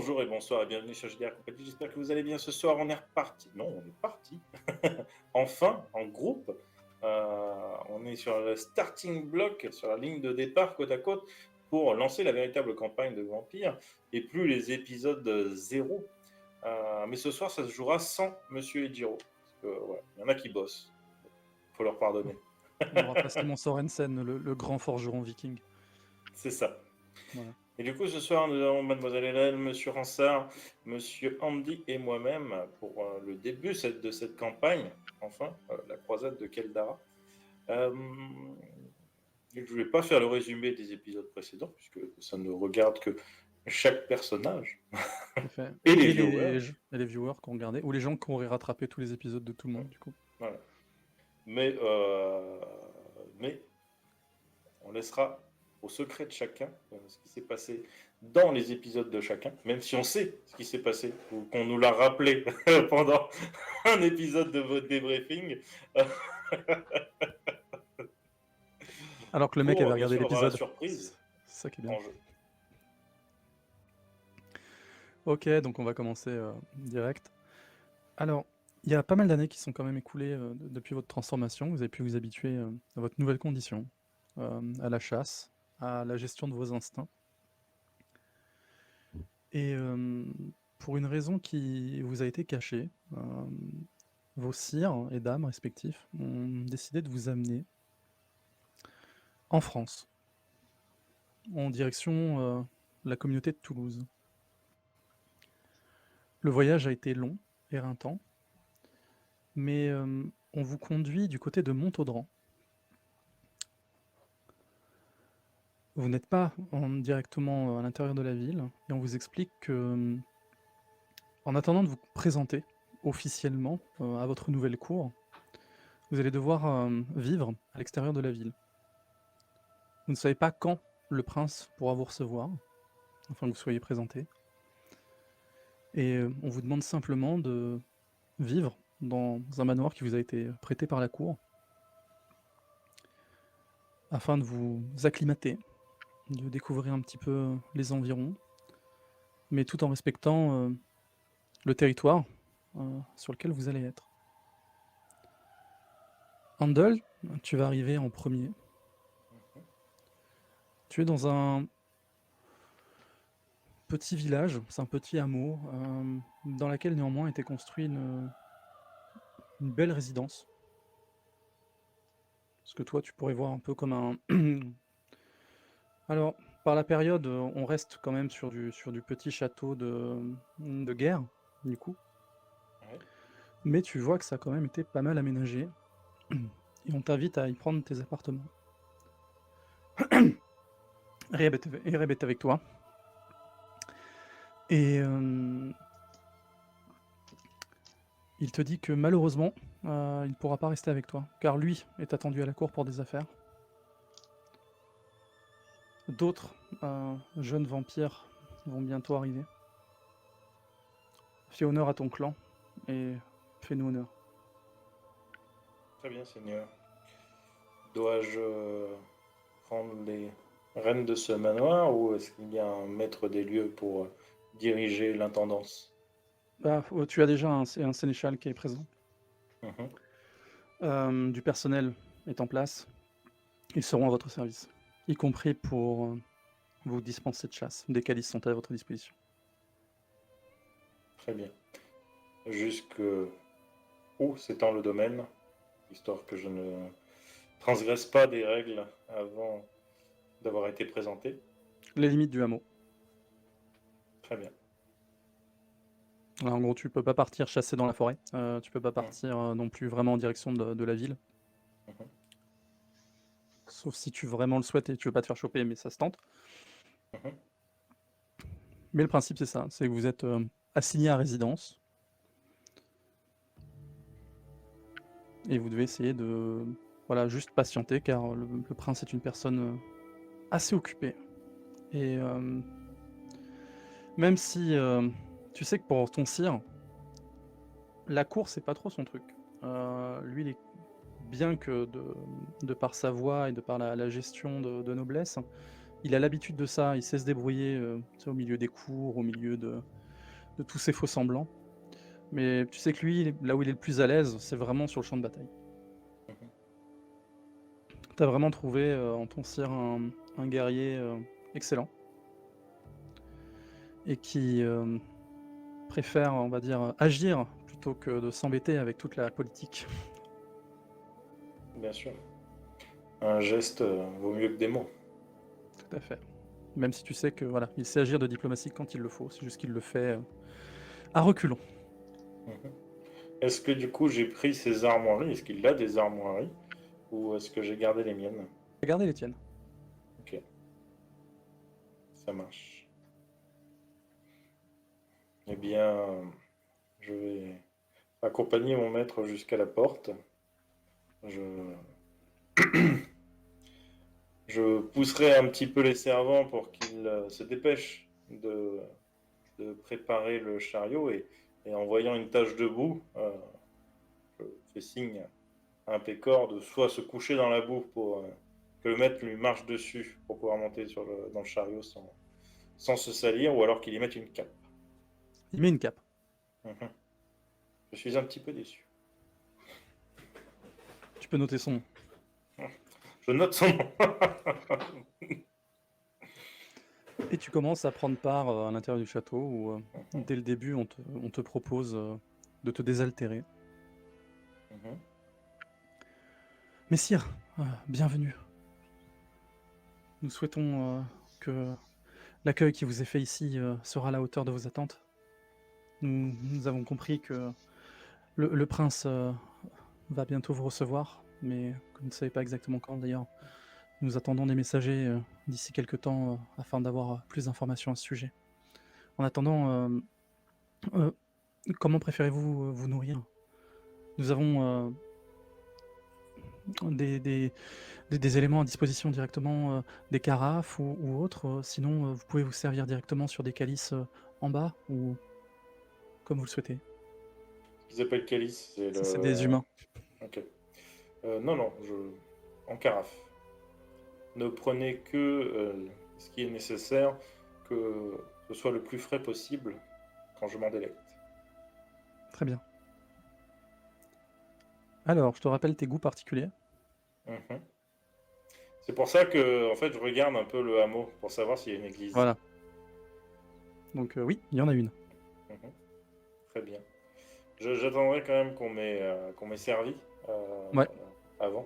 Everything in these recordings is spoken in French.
Bonjour et bonsoir et bienvenue sur GDR Compagnie. J'espère que vous allez bien ce soir. On est reparti. Non, on est parti. Enfin, en groupe. On est sur le starting block, sur la ligne de départ côte à côte pour lancer la véritable campagne de Vampire et plus les épisodes 0. Mais ce soir, ça se jouera sans Monsieur Ejiro. Parce que, ouais, il y en a qui bossent. Faut leur pardonner. On aura pas Simon Sorensen, le grand forgeron viking. C'est ça. Voilà. Et du coup, ce soir, nous avons Mademoiselle Hélène, Monsieur Ransard, Monsieur Andy et moi-même pour le début de cette campagne, enfin, la croisade de Keldara. Je ne vais pas faire le résumé des épisodes précédents, puisque ça ne regarde que chaque personnage Tout à fait. et les viewers. Et les viewers qui ont regardé, ou les gens qui auraient rattrapé tous les épisodes de tout le monde, du coup. Voilà. Mais on laissera au secret de chacun ce qui s'est passé dans les épisodes de chacun, même si on sait ce qui s'est passé, ou qu'on nous l'a rappelé pendant un épisode de votre débriefing. Alors que le mec avait Bien regardé sûr, avoir la l'épisode. surprise C'est ça qui est bien. en jeu. Ok, donc on va commencer direct. Alors, il y a pas mal d'années qui sont quand même écoulées depuis votre transformation. Vous avez pu vous habituer à votre nouvelle condition, à la chasse, à la gestion de vos instincts. Et pour une raison qui vous a été cachée, vos sires et dames respectifs ont décidé de vous amener en France, en direction la communauté de Toulouse. Le voyage a été long, éreintant, mais on vous conduit du côté de Montaudran. Vous n'êtes pas directement à l'intérieur de la ville, et on vous explique que, en attendant de vous présenter officiellement à votre nouvelle cour, vous allez devoir vivre à l'extérieur de la ville. Vous ne savez pas quand le prince pourra vous recevoir, afin que vous soyez présenté. Et on vous demande simplement de vivre dans un manoir qui vous a été prêté par la cour, afin de vous acclimater, de découvrir un petit peu les environs, mais tout en respectant le territoire sur lequel vous allez être. Handel, tu vas arriver en premier. Tu es dans un petit village, c'est un petit hameau, dans lequel néanmoins a été construit une belle résidence. Ce que toi, tu pourrais voir un peu comme un... Alors, par la période, on reste quand même sur du petit château de guerre, du coup. Ouais. Mais tu vois que ça a quand même été pas mal aménagé. Et on t'invite à y prendre tes appartements. Reb est avec toi. Et il te dit que malheureusement, il ne pourra pas rester avec toi, car lui est attendu à la cour pour des affaires. D'autres jeunes vampires vont bientôt arriver. Fais honneur à ton clan et fais-nous honneur. Très bien, Seigneur. Dois-je prendre les rênes de ce manoir ou est-ce qu'il y a un maître des lieux pour diriger l'intendance? Tu as déjà un sénéchal qui est présent. Du personnel est en place. Ils seront à votre service, y compris pour vous dispenser de chasse. Des calices sont à votre disposition. Très bien. Jusque où s'étend le domaine, histoire que je ne transgresse pas des règles avant d'avoir été présenté. Les limites du hameau. Très bien. Alors, en gros, tu peux pas partir chasser dans la forêt. Tu peux pas partir non plus vraiment en direction de la ville. Mhm. Sauf si tu vraiment le souhaites et tu veux pas te faire choper, mais ça se tente. Mhm. Mais le principe, c'est ça. C'est que vous êtes assigné à résidence. Et vous devez essayer de... Voilà, juste patienter, car le prince est une personne assez occupée. Et même si tu sais que pour ton sire, la cour, c'est pas trop son truc. Lui, il est bien que de par sa voix et de par la gestion de noblesse, Il a l'habitude de ça, il sait se débrouiller tu sais, au milieu des cours, au milieu de tous ces faux semblants. Mais tu sais que lui, là où il est le plus à l'aise, c'est vraiment sur le champ de bataille. Mhm. T'as vraiment trouvé en ton sire un guerrier excellent et qui préfère, on va dire, agir plutôt que de s'embêter avec toute la politique. Bien sûr. Un geste vaut mieux que des mots. Tout à fait. Même si tu sais que voilà, il sait agir de diplomatie quand il le faut, c'est juste qu'il le fait à reculons. Mhm. Est-ce que du coup j'ai pris ses armoiries? Est-ce qu'il a des armoiries? Ou est-ce que j'ai gardé les miennes? Regardez les tiennes. Ok, ça marche. Eh bien, je vais accompagner mon maître jusqu'à la porte. Je, je pousserai un petit peu les servants pour qu'ils se dépêchent de préparer le chariot et en voyant une tache de boue, je fais signe à un pécor de soit se coucher dans la boue pour que le maître lui marche dessus pour pouvoir monter dans le chariot sans se salir, ou alors qu'il y mette une cape. Il met une cape. Mhm. Je suis un petit peu déçu. Tu peux noter son nom. Je note son nom. Et tu commences à prendre part à l'intérieur du château où, dès le début, on te propose de te désaltérer. Mhm. Messire, bienvenue. Nous souhaitons que l'accueil qui vous est fait ici sera à la hauteur de vos attentes. Nous avons compris que le prince va bientôt vous recevoir, mais que vous ne savez pas exactement quand d'ailleurs. Nous attendons des messagers d'ici quelques temps afin d'avoir plus d'informations à ce sujet. En attendant, euh, comment préférez-vous vous nourrir? Nous avons des éléments à disposition directement, des carafes ou autres. Sinon, vous pouvez vous servir directement sur des calices en bas ou comme vous le souhaitez. Ce qu'ils appellent calice, c'est Ça, c'est le. des humains. Ok. Non, non, en carafe. Ne prenez que ce qui est nécessaire, que ce soit le plus frais possible quand je m'en délecte. Très bien. Alors, je te rappelle tes goûts particuliers. Mhm. C'est pour ça que, en fait, je regarde un peu le hameau pour savoir s'il y a une église. Voilà. Donc oui, il y en a une. Mhm. Très bien. J'attendrai quand même qu'on m'ait servi Ouais. avant,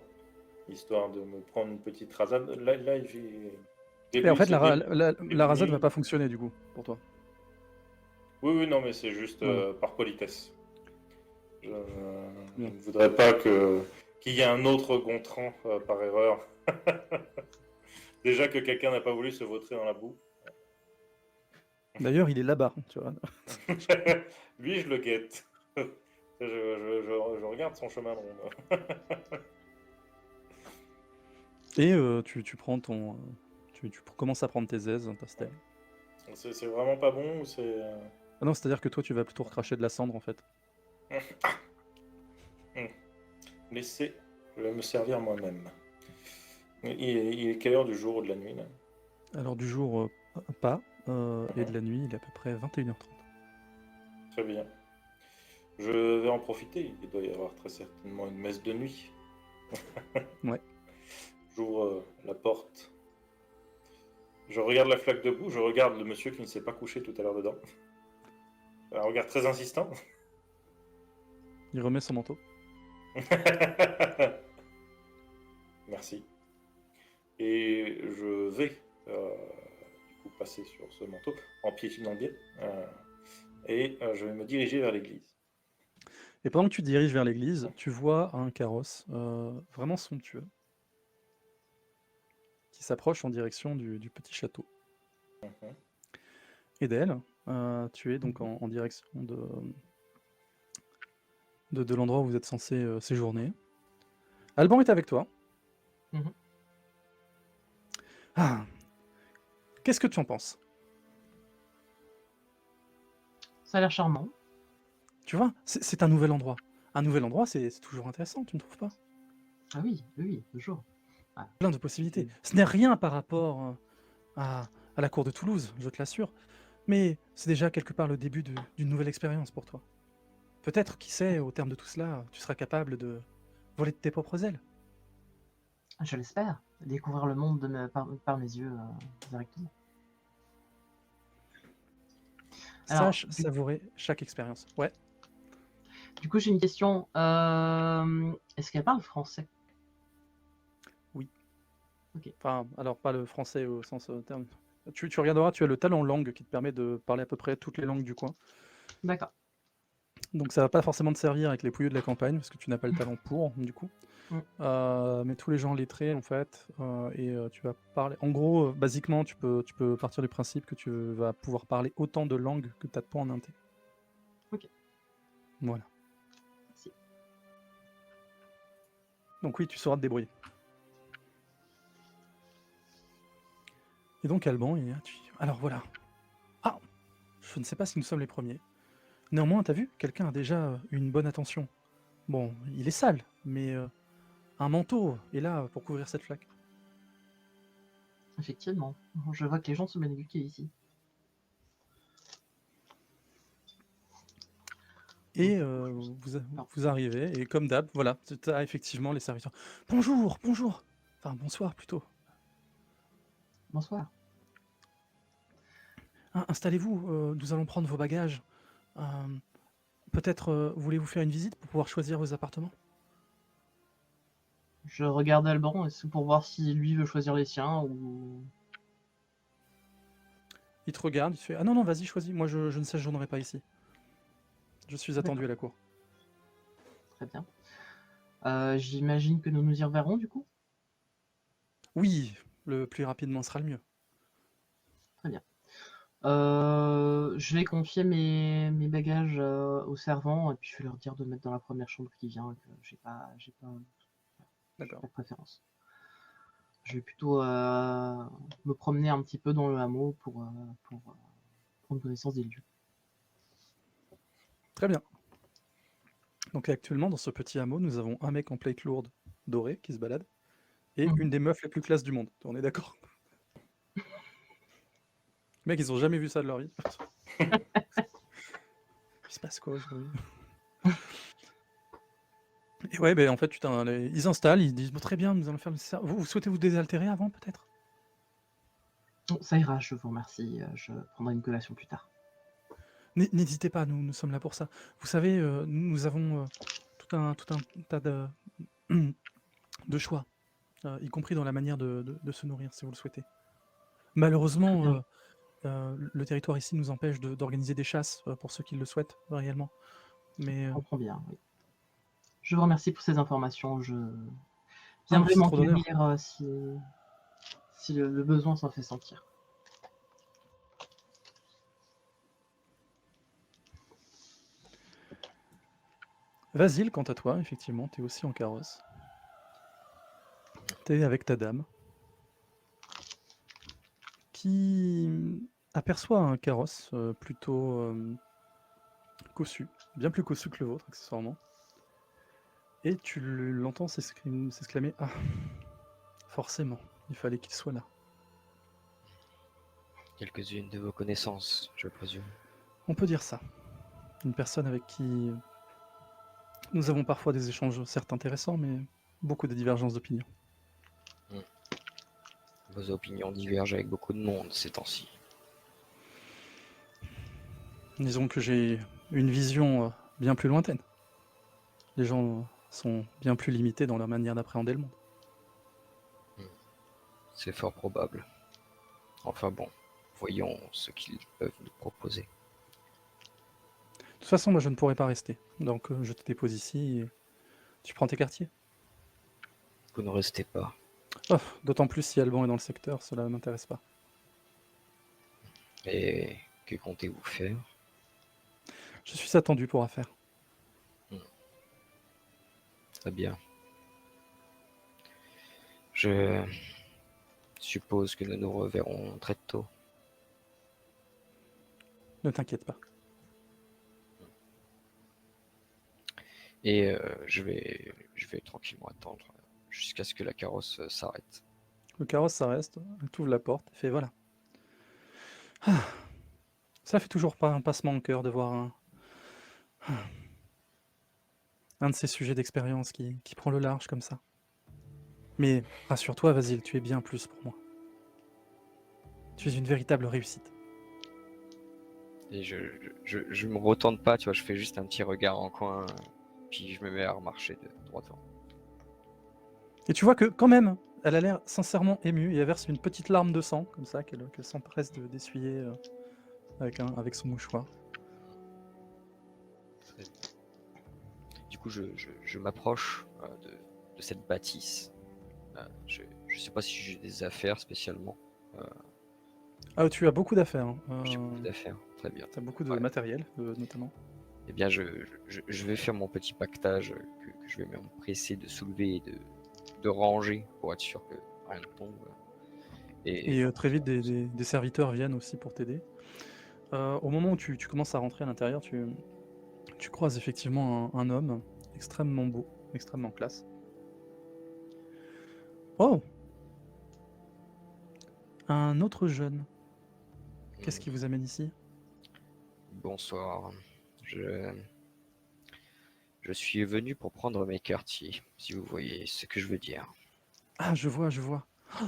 histoire de me prendre une petite rasade. Là j'ai Et en fait, c'est la début de rasade va nuit. pas fonctionner du coup pour toi. Oui, oui, non, mais c'est juste Voilà, par politesse. Je, très je bien. ne voudrais pas qu'il y ait un autre Gontran par erreur. Déjà que quelqu'un n'a pas voulu se vautrer dans la boue. D'ailleurs, il est là-bas, tu vois. Lui, je le guette. Je regarde son chemin de ronde. Et tu prends ton, tu commences à prendre tes aises, ta stèle. C'est vraiment pas bon ou c'est. Ah non, c'est-à-dire que toi, tu vas plutôt recracher de la cendre en fait. Laissez, je vais me servir moi-même. Il est quelle heure du jour ou de la nuit là? Alors du jour, pas, et de Mhm. la nuit, il est à peu près 21h30. Très bien. Je vais en profiter. Il doit y avoir très certainement une messe de nuit. Ouais. J'ouvre la porte. Je regarde la flaque de boue. Je regarde le monsieur qui ne s'est pas couché tout à l'heure dedans. Un regard très insistant. Il remet son manteau. Merci. Et je vais du coup passer sur ce manteau en piétinant bien. Et je vais me diriger vers l'église. Et pendant que tu te diriges vers l'église, tu vois un carrosse vraiment somptueux qui s'approche en direction du petit château. Mhm. Et d'elle, tu es donc en direction de l'endroit où vous êtes censé séjourner. Alban est avec toi. Mhm. Ah, qu'est-ce que tu en penses? Ça a l'air charmant. Tu vois, c'est un nouvel endroit. Un nouvel endroit, c'est toujours intéressant, tu ne trouves pas? Ah oui, oui, oui, toujours. Plein de possibilités. Ce n'est rien par rapport à la cour de Toulouse, je te l'assure. Mais c'est déjà quelque part le début d'une nouvelle expérience pour toi. Peut-être, qui sait, au terme de tout cela, tu seras capable de voler de tes propres ailes. Je l'espère. Découvrir le monde par mes yeux directement. Alors, Sache savourer chaque expérience. Ouais. du coup, j'ai une question. Est-ce qu'elle parle français? Oui. Ok. Enfin, alors pas le français au sens terme. Tu regarderas, tu as le talent langue qui te permet de parler à peu près toutes les langues du coin. D'accord. Donc ça va pas forcément te servir avec les pouilleux de la campagne, parce que tu n'as pas le talent pour, du coup. Mm. Mais tous les gens lettrés, en fait, tu vas parler... En gros, basiquement, tu peux partir du principe que tu vas pouvoir parler autant de langues que tu as de points en inté. Ok. Voilà. Merci. Donc oui, tu sauras te débrouiller. Et donc Alban, alors voilà. Ah, je ne sais pas si nous sommes les premiers. Néanmoins, t'as vu, quelqu'un a déjà une bonne attention. Bon, il est sale, mais un manteau est là pour couvrir cette flaque. Effectivement. Je vois que les gens sont bien éduqués ici. Et vous arrivez, et comme d'hab, voilà, tu as effectivement les serviteurs. Bonjour, bonjour. Enfin, bonsoir plutôt. Bonsoir. Installez-vous, nous allons prendre vos bagages. Peut-être voulez-vous faire une visite pour pouvoir choisir vos appartements? Je regarde Alban, est-ce pour voir si lui veut choisir les siens ou... Il te regarde, il te fait: ah non, non, vas-y, choisis. Moi, je ne séjournerai pas ici. Je suis attendu à la cour. Très bien. J'imagine que nous nous y reverrons du coup? Oui, le plus rapidement sera le mieux. Très bien. Je vais confier mes bagages au servant et puis je vais leur dire de mettre dans la première chambre qui vient, que j'ai pas D'accord. de préférence. Je vais plutôt me promener un petit peu dans le hameau pour prendre connaissance des lieux. Très bien. Donc actuellement, dans ce petit hameau, nous avons un mec en plate lourde doré qui se balade et une des meufs les plus classes du monde. On est d'accord? Les mecs, ils ont jamais vu ça de leur vie. Il se passe quoi aujourd'hui? Et ouais, ben en fait, ils installent, ils disent: bon, très bien, nous allons faire le nécessaire. Vous souhaitez vous désaltérer avant, peut-être? Bon, ça ira, je vous remercie. Je prendrai une collation plus tard. N'hésitez pas, nous sommes là pour ça. Vous savez, nous avons tout un tas de choix, y compris dans la manière de se nourrir, si vous le souhaitez. Malheureusement, le territoire ici nous empêche d'organiser des chasses pour ceux qui le souhaitent réellement. Mais Je comprends bien, oui. Je vous remercie pour ces informations. Je ah, viendrai c'est m'en trop d'honneur. cueillir si le besoin s'en fait sentir. Vasile, quant à toi, effectivement, t'es aussi en carrosse. T'es avec ta dame, qui aperçoit un carrosse plutôt cossu, bien plus cossu que le vôtre, accessoirement. Et tu l'entends s'exclamer: ah, forcément, il fallait qu'il soit là. Quelques-unes de vos connaissances, je présume. On peut dire ça. Une personne avec qui nous avons parfois des échanges certes intéressants, mais beaucoup de divergences d'opinion. Vos opinions divergent avec beaucoup de monde ces temps-ci. Disons que j'ai une vision bien plus lointaine. Les gens sont bien plus limités dans leur manière d'appréhender le monde. C'est fort probable. Enfin bon, voyons ce qu'ils peuvent nous proposer. De toute façon, moi je ne pourrais pas rester. Donc je te dépose ici et tu prends tes quartiers. Vous ne restez pas. Oh, d'autant plus si Alban est dans le secteur, cela ne m'intéresse pas. Et que comptez-vous faire? Je suis attendu pour affaire. Très bien. Je suppose que nous nous reverrons très tôt. Ne t'inquiète pas. Et je vais tranquillement attendre jusqu'à ce que la carrosse s'arrête. Le carrosse s'arrête, elle t'ouvre la porte et fait: voilà, Ça fait toujours pas un passement au cœur de voir un de ces sujets d'expérience qui prend le large comme ça. Mais rassure-toi, Vasile, tu es bien plus pour moi. Tu es une véritable réussite. Et je me retourne pas, tu vois, je fais juste un petit regard en coin, puis je me mets à remarcher de droit devant. Et tu vois que quand même, elle a l'air sincèrement émue et elle verse une petite larme de sang, comme ça, qu'elle s'empresse d'essuyer avec son mouchoir. Très bien. Du coup, je m'approche de cette bâtisse. Je sais pas si j'ai des affaires spécialement. Ah, tu as beaucoup d'affaires. J'ai beaucoup d'affaires, très bien. Tu as beaucoup de Ouais. matériel, notamment. Eh bien, je vais faire mon petit pactage que je vais m'empresser de soulever et de ranger pour être sûr que rien ne tombe. Et très vite, des serviteurs viennent aussi pour t'aider. Au moment où tu commences à rentrer à l'intérieur, tu croises effectivement un homme extrêmement beau, extrêmement classe. Oh! Un autre jeune. Qu'est-ce qui vous amène ici? Bonsoir. Je suis venu pour prendre mes quartiers, si vous voyez ce que je veux dire. Ah, je vois, je vois. Oh,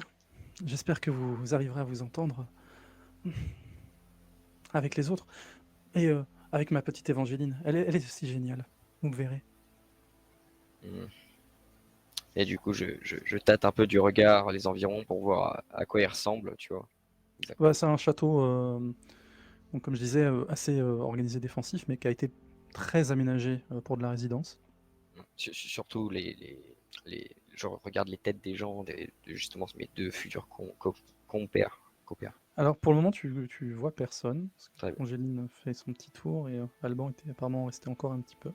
j'espère que vous arriverez à vous entendre avec les autres. Et avec ma petite Évangéline. Elle est aussi géniale. Vous verrez. Et du coup, je tâte un peu du regard les environs pour voir à quoi ils ressemblent, tu vois. Bah, c'est un château, donc, comme je disais, assez organisé défensif, mais qui a été très aménagé pour de la résidence. Surtout je regarde les têtes des gens, de justement mes deux futurs compères. Alors pour le moment, tu vois personne. Parce Très que bien. Angéline fait son petit tour et Alban était apparemment resté encore un petit peu.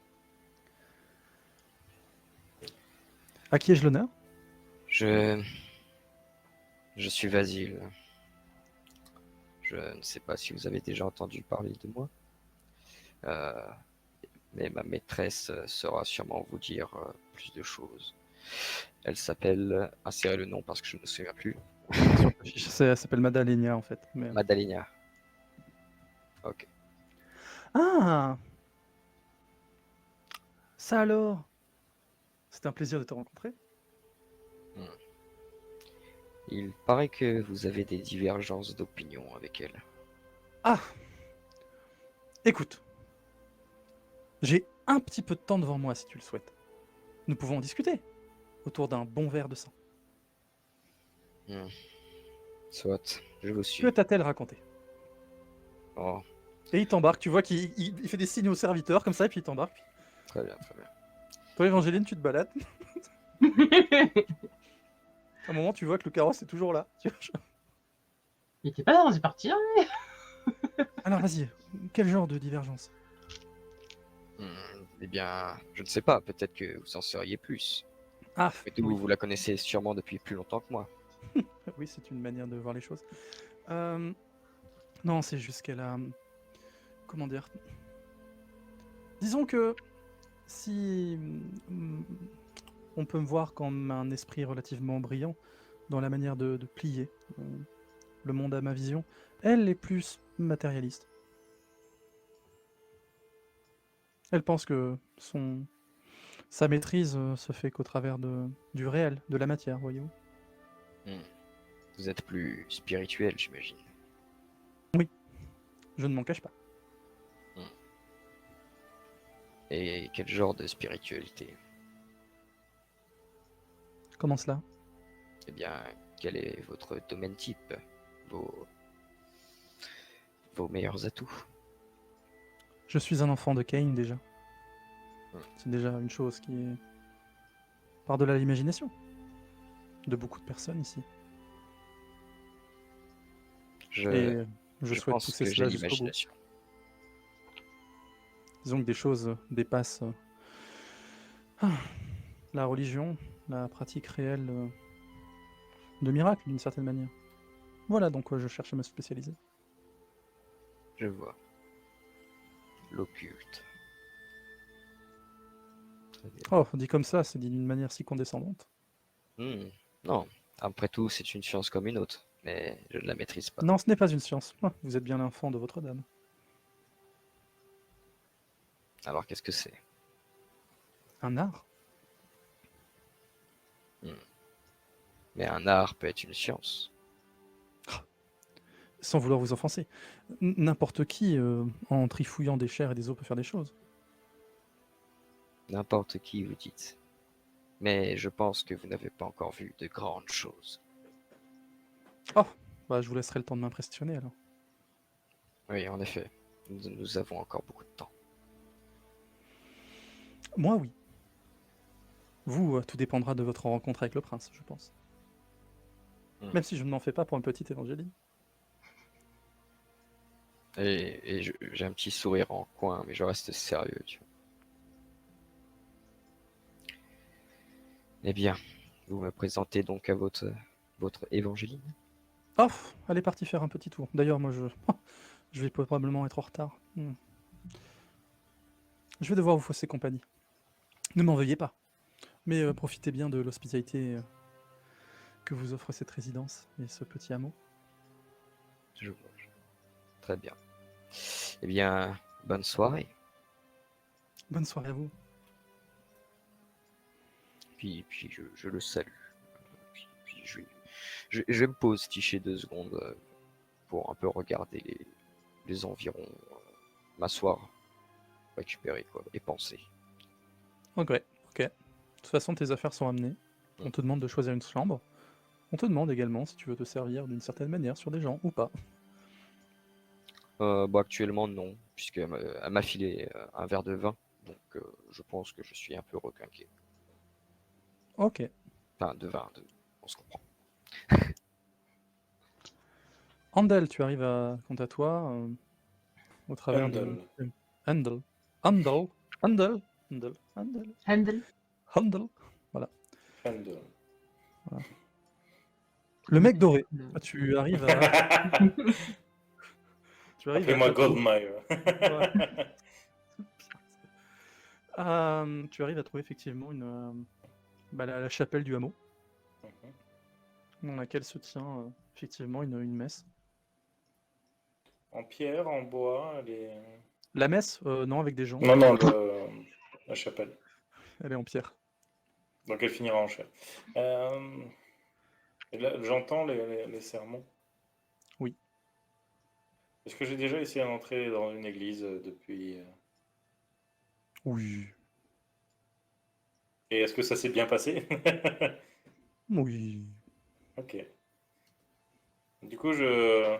À qui ai-je l'honneur? Je suis Vasile. Je ne sais pas si vous avez déjà entendu parler de moi. Mais ma maîtresse saura sûrement vous dire plus de choses. Elle s'appelle, insérez le nom parce que je ne me souviens plus. Sur ta fiche, elle s'appelle Madalena en fait. Mais... Madalena. Ok. Ah! Ça alors! C'est un plaisir de te rencontrer. Il paraît que vous avez des divergences d'opinion avec elle. Ah! Écoute, j'ai un petit peu de temps devant moi si tu le souhaites. Nous pouvons en discuter autour d'un bon verre de sang. Soit, je vous suis. Que t'a-t-elle raconté? Oh, Et il t'embarque, tu vois qu'il fait des signes au serviteur comme ça, et puis il t'embarque. très bien, très bien. Toi, Évangéline, tu te balades. À un moment, tu vois que le carrosse est toujours là. Il était pas dans partir. Alors, vas-y, quel genre de divergence? Eh bien, je ne sais pas, peut-être que vous en sauriez plus. Ah, Et tout, oui. vous la connaissez sûrement depuis plus longtemps que moi. Oui, c'est une manière de voir les choses. Non, c'est juste qu'elle a... Comment dire? Disons que si on peut me voir comme un esprit relativement brillant dans la manière de plier le monde à ma vision, elle est plus matérialiste. Elle pense que sa maîtrise se fait qu'au travers du réel, de la matière, voyez-vous. Vous êtes plus spirituel, j'imagine. Oui, je ne m'en cache pas. Et quel genre de spiritualité? Comment cela? Eh bien, quel est votre domaine type? Vos meilleurs atouts? Je suis un enfant de Cain déjà. C'est déjà une chose qui est par-delà l'imagination de beaucoup de personnes ici. Et je souhaite pense pousser que j'ai cela jusqu'au bout. l'imagination. Disons que des choses dépassent la religion, la pratique réelle de miracles d'une certaine manière. Voilà donc je cherche à me spécialiser. Je vois. L'occulte. Très bien. Oh, dit comme ça, c'est dit d'une manière si condescendante. Non, après tout, c'est une science comme une autre. mais je ne la maîtrise pas. Non, ce n'est pas une science. Ah, vous êtes bien l'enfant de votre dame. Alors qu'est-ce que c'est? Un art? Mais un art peut être une science. Sans vouloir vous offenser. N'importe qui, en trifouillant des chairs et des os, peut faire des choses. N'importe qui, vous dites. Mais je pense que vous n'avez pas encore vu de grandes choses. Oh, bah je vous laisserai le temps de m'impressionner alors. Oui, en effet, nous avons encore beaucoup de temps. Moi, oui. Vous, tout dépendra de votre rencontre avec le prince, je pense. Même si je ne m'en fais pas pour un petit évangéline. Et j'ai un petit sourire en coin, mais je reste sérieux, tu vois. Eh bien, vous me présentez donc à votre évangéline? Oh, elle est partie faire un petit tour. D'ailleurs, moi, je vais probablement être en retard. Je vais devoir vous fausser compagnie. Ne m'en veuillez pas. Mais profitez bien de l'hospitalité que vous offre cette résidence et ce petit hameau. Je vois. Très bien. Eh bien, bonne soirée. Bonne soirée à vous. Puis je le salue. Puis je me pose, ticher 2 secondes pour un peu regarder les environs, m'asseoir, récupérer quoi, et penser. Ok. De toute façon, tes affaires sont amenées. On te demande de choisir une chambre. On te demande également si tu veux te servir d'une certaine manière sur des gens ou pas. Actuellement non, puisqu'elle m'a filé un verre de vin, donc je pense que je suis un peu requinqué. Ok. Enfin, de vin, on se comprend. Handel, tu arrives quant à toi, au travers de... Handel. Handel. Voilà. Handel. Le mec doré. Tu arrives à... Appelez-moi Goldmire. Tu arrives à trouver effectivement la chapelle du hameau, dans laquelle se tient effectivement une messe. En pierre, en bois, La messe, non, avec des gens. Non, la chapelle. Elle est en pierre. Donc elle finira en chair. Et là, j'entends les sermons. Oui. Est-ce que j'ai déjà essayé d'entrer dans une église depuis... Oui. Et est-ce que ça s'est bien passé? Oui. Ok. Du coup, je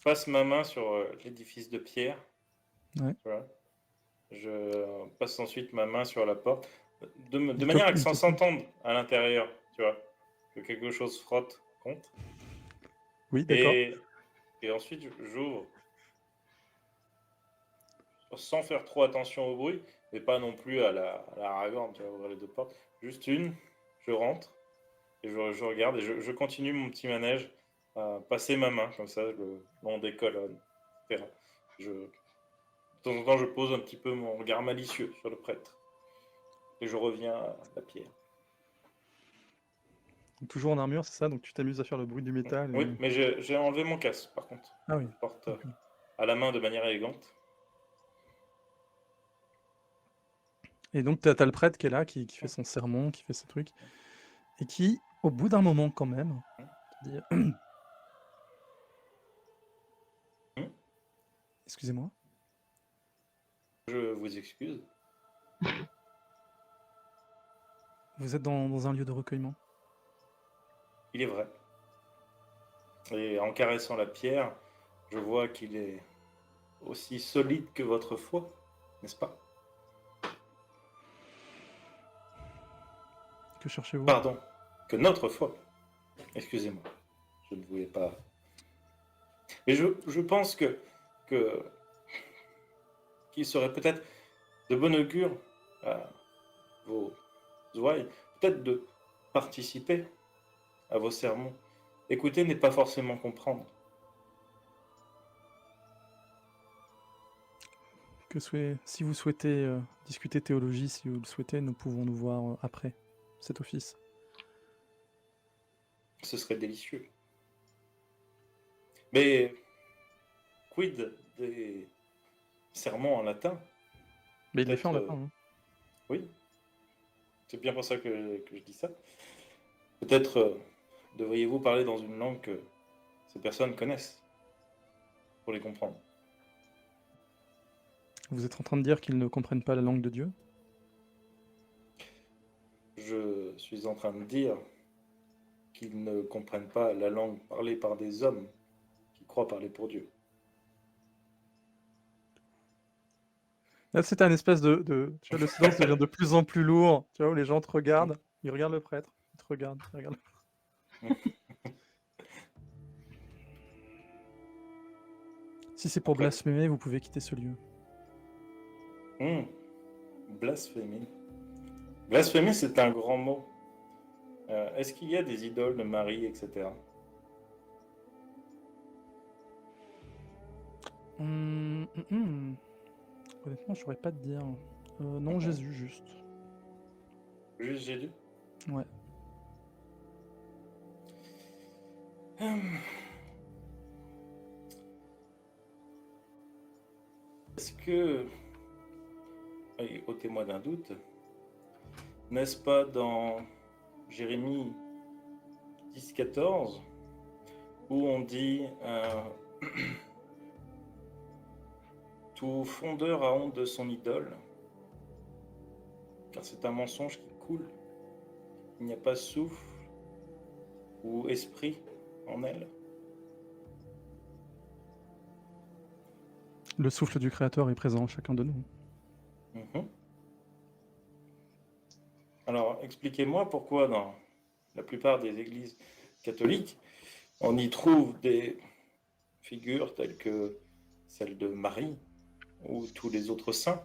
passe ma main sur l'édifice de pierre. Ouais. Tu vois. Je passe ensuite ma main sur la porte, de manière à que ça s'entende à l'intérieur, tu vois, que quelque chose frotte contre. Oui, d'accord. Et ensuite, j'ouvre sans faire trop attention au bruit, mais pas non plus à la ragorne, tu vois, ouvrir les 2 portes. Juste une, je rentre, et je regarde, et je continue mon petit manège, à passer ma main, comme ça, on décolle, etc. De temps en temps, je pose un petit peu mon regard malicieux sur le prêtre. Et je reviens à la pierre. Toujours en armure, c'est ça? Donc tu t'amuses à faire le bruit du métal. Oui, mais j'ai enlevé mon casque, par contre. Ah oui. Je porte Ok. à la main de manière élégante. Et donc t'as le prêtre qui est là, qui fait son sermon, qui fait ses trucs, et qui, au bout d'un moment quand même, te dit... Excusez-moi. Je vous excuse. Vous êtes dans un lieu de recueillement. Il est vrai. Et en caressant la pierre, je vois qu'il est aussi solide que votre foi, n'est-ce pas? Que cherchez-vous? Pardon, que notre foi. Excusez-moi, je ne voulais pas. Mais je pense qu'il serait peut-être de bon augure à vos ouailles, peut-être de participer à vos sermons. Écouter n'est pas forcément comprendre. Si vous souhaitez discuter théologie, si vous le souhaitez, nous pouvons nous voir après cet office. Ce serait délicieux. Mais quid des sermons en latin? Mais il les fait en Peut-être, latin. Hein. oui, c'est bien pour ça que je dis ça. Peut-être devriez-vous parler dans une langue que ces personnes connaissent pour les comprendre. Vous êtes en train de dire qu'ils ne comprennent pas la langue de Dieu? Je suis en train de dire qu'ils ne comprennent pas la langue parlée par des hommes qui croient parler pour Dieu. Là, c'était un espèce tu vois, le silence devient de plus en plus lourd. Tu vois, où les gens te regardent, ils regardent le prêtre, ils te regardent, ils regardent. Si c'est pour Après- blasphémer, vous pouvez quitter ce lieu. Blasphémie. Blasphémie, c'est un grand mot. Est-ce qu'il y a des idoles de Marie, etc. Honnêtement, je saurais pas te dire. Non, Jésus, juste. Juste Jésus? Ouais. Est-ce que, et ôtez-moi d'un doute, n'est-ce pas dans Jérémie 10-14 où on dit tout fondeur a honte de son idole, car c'est un mensonge qui coule. Il n'y a pas souffle ou esprit en elle. Le souffle du Créateur est présent en chacun de nous. Mhm. Alors, expliquez-moi pourquoi dans la plupart des églises catholiques, on y trouve des figures telles que celle de Marie ou tous les autres saints.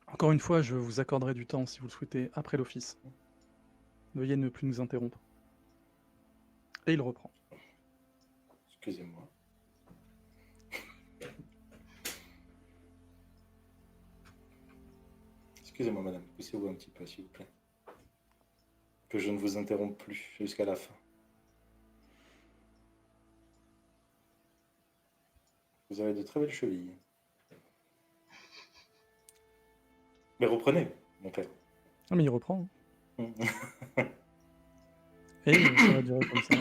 Encore une fois, je vous accorderai du temps si vous le souhaitez après l'office. Veuillez ne plus nous interrompre. Et il reprend. Excusez-moi. Excusez-moi, madame. Poussez-vous un petit peu, s'il vous plaît. Que je ne vous interrompe plus jusqu'à la fin. Vous avez de très belles chevilles. Mais reprenez, mon père. Ah, mais il reprend. Mhm. Et ça va durer comme ça.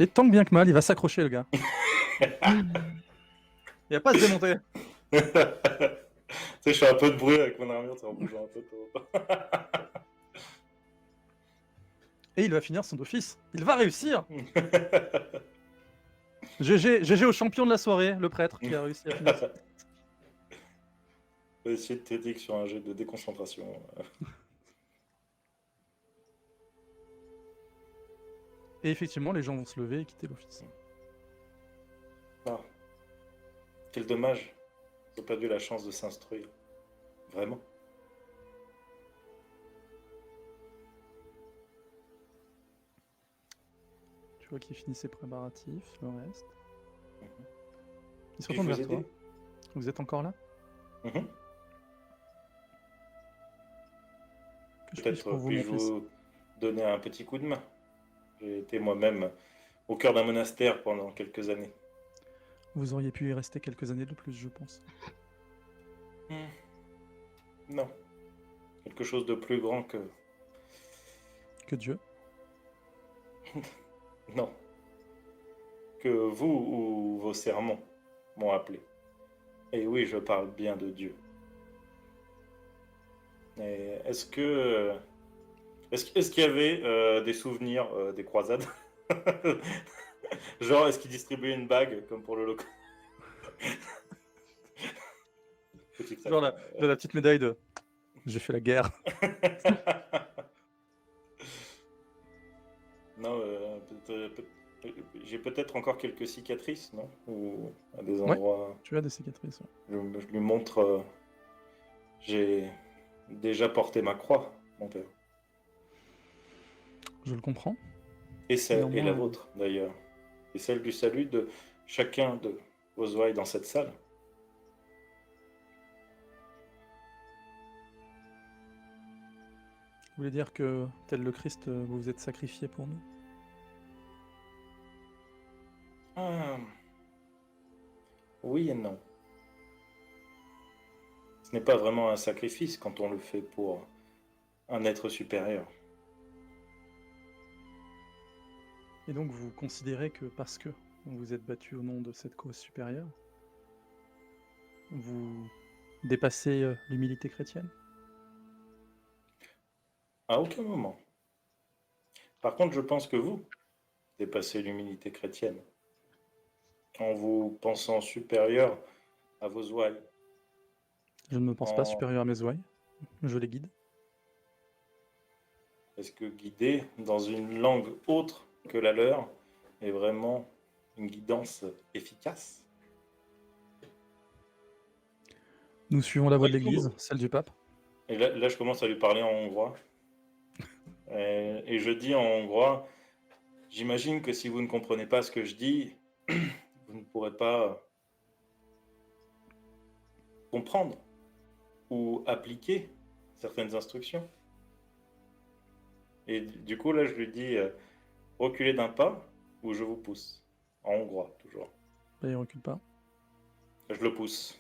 Et tant que bien que mal, il va s'accrocher, le gars. Il va pas se démonter. Tu sais, je fais un peu de bruit avec mon armure, en bougeant un peu. Et il va finir son office. Il va réussir. GG au champion de la soirée, le prêtre qui a réussi à finir. Je vais essayer de t'aider sur un jet de déconcentration. Et effectivement, les gens vont se lever et quitter l'office. Ah, quel dommage. Ils ont perdu la chance de s'instruire. Vraiment. Tu vois qu'il finit ses préparatifs, le reste. Il se Puis-je retourne vous vers toi. aider? Vous êtes encore là? Mhm. Que je puisse Peut-être pour vous, puis-je mon fils. vous donner un petit coup de main. J'ai été moi-même au cœur d'un monastère pendant quelques années. Vous auriez pu y rester quelques années de plus, je pense. Non. Quelque chose de plus grand que... Que Dieu. Non. Que vous ou vos sermons m'ont appelé. Et oui, je parle bien de Dieu. Et est-ce que... Est-ce qu'il y avait des souvenirs des croisades? Genre, est-ce qu'ils distribuaient une bague comme pour le loco? Petit frère. Genre la petite médaille de j'ai fait la guerre. Non, j'ai peut-être encore quelques cicatrices, non? Ou à des Ouais. endroits. Tu as des cicatrices. Ouais. Je lui montre. J'ai déjà porté ma croix, mon père. Je le comprends. Et la Néanmoins, vôtre, d'ailleurs. Et celle du salut de chacun de vos ouailles dans cette salle. Vous voulez dire que, tel le Christ, vous vous êtes sacrifié pour nous? Ah, oui et non. Ce n'est pas vraiment un sacrifice quand on le fait pour un être supérieur. Et donc vous considérez que parce que vous vous êtes battu au nom de cette cause supérieure, vous dépassez l'humilité chrétienne? À aucun moment. Par contre, je pense que vous dépassez l'humilité chrétienne en vous pensant supérieur à vos ouailles. Je ne me pense pas En... supérieur à mes ouailles, je les guide. Est-ce que guider dans une langue autre que la leur est vraiment une guidance efficace? Nous suivons la voie de Après tout, l'Église, celle du pape. et là, je commence à lui parler en hongrois. Et je dis en hongrois, j'imagine que si vous ne comprenez pas ce que je dis, vous ne pourrez pas comprendre ou appliquer certaines instructions. Et du coup, là, je lui dis, reculez d'un pas ou je vous pousse. En hongrois, toujours. Bah, il recule pas. Je le pousse.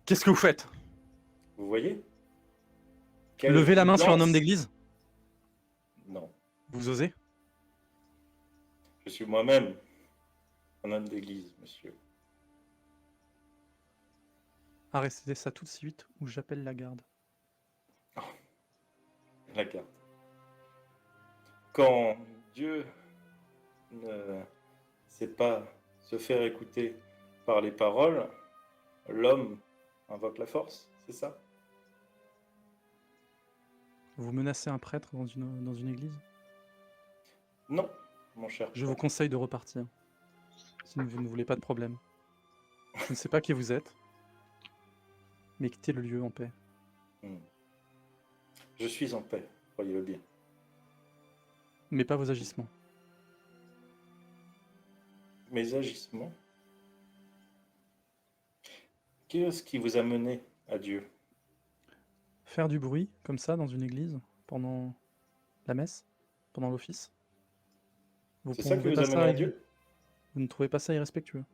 Qu'est-ce que vous faites? Vous voyez? Quelle Levez la main sur un homme guidance? d'église? Non. Vous osez? Je suis moi-même un homme d'église, monsieur. Arrêtez ça tout de suite ou j'appelle la garde. La carte. Quand Dieu ne sait pas se faire écouter par les paroles, l'homme invoque la force, c'est ça? Vous menacez un prêtre dans une église? Non, mon cher. Je vous conseille de repartir, si vous ne voulez pas de problème. Je ne sais pas qui vous êtes, mais quittez le lieu en paix. Je suis en paix, croyez-le bien. Mais pas vos agissements. Mes agissements? Qu'est-ce qui vous a mené à Dieu? Faire du bruit, comme ça, dans une église, pendant la messe, pendant l'office. Vous C'est ça qui trouvez vous pas a mené ça, à Dieu? vous ne trouvez pas ça irrespectueux?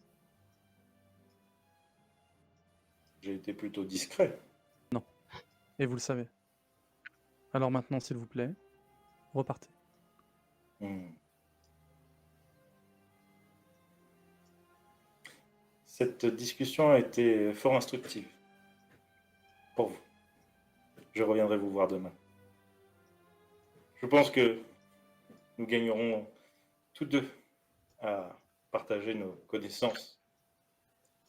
J'ai été plutôt discret. Et vous le savez. Alors maintenant, s'il vous plaît, repartez. Hmm. Cette discussion a été fort instructive pour vous. Je reviendrai vous voir demain. Je pense que nous gagnerons tous deux à partager nos connaissances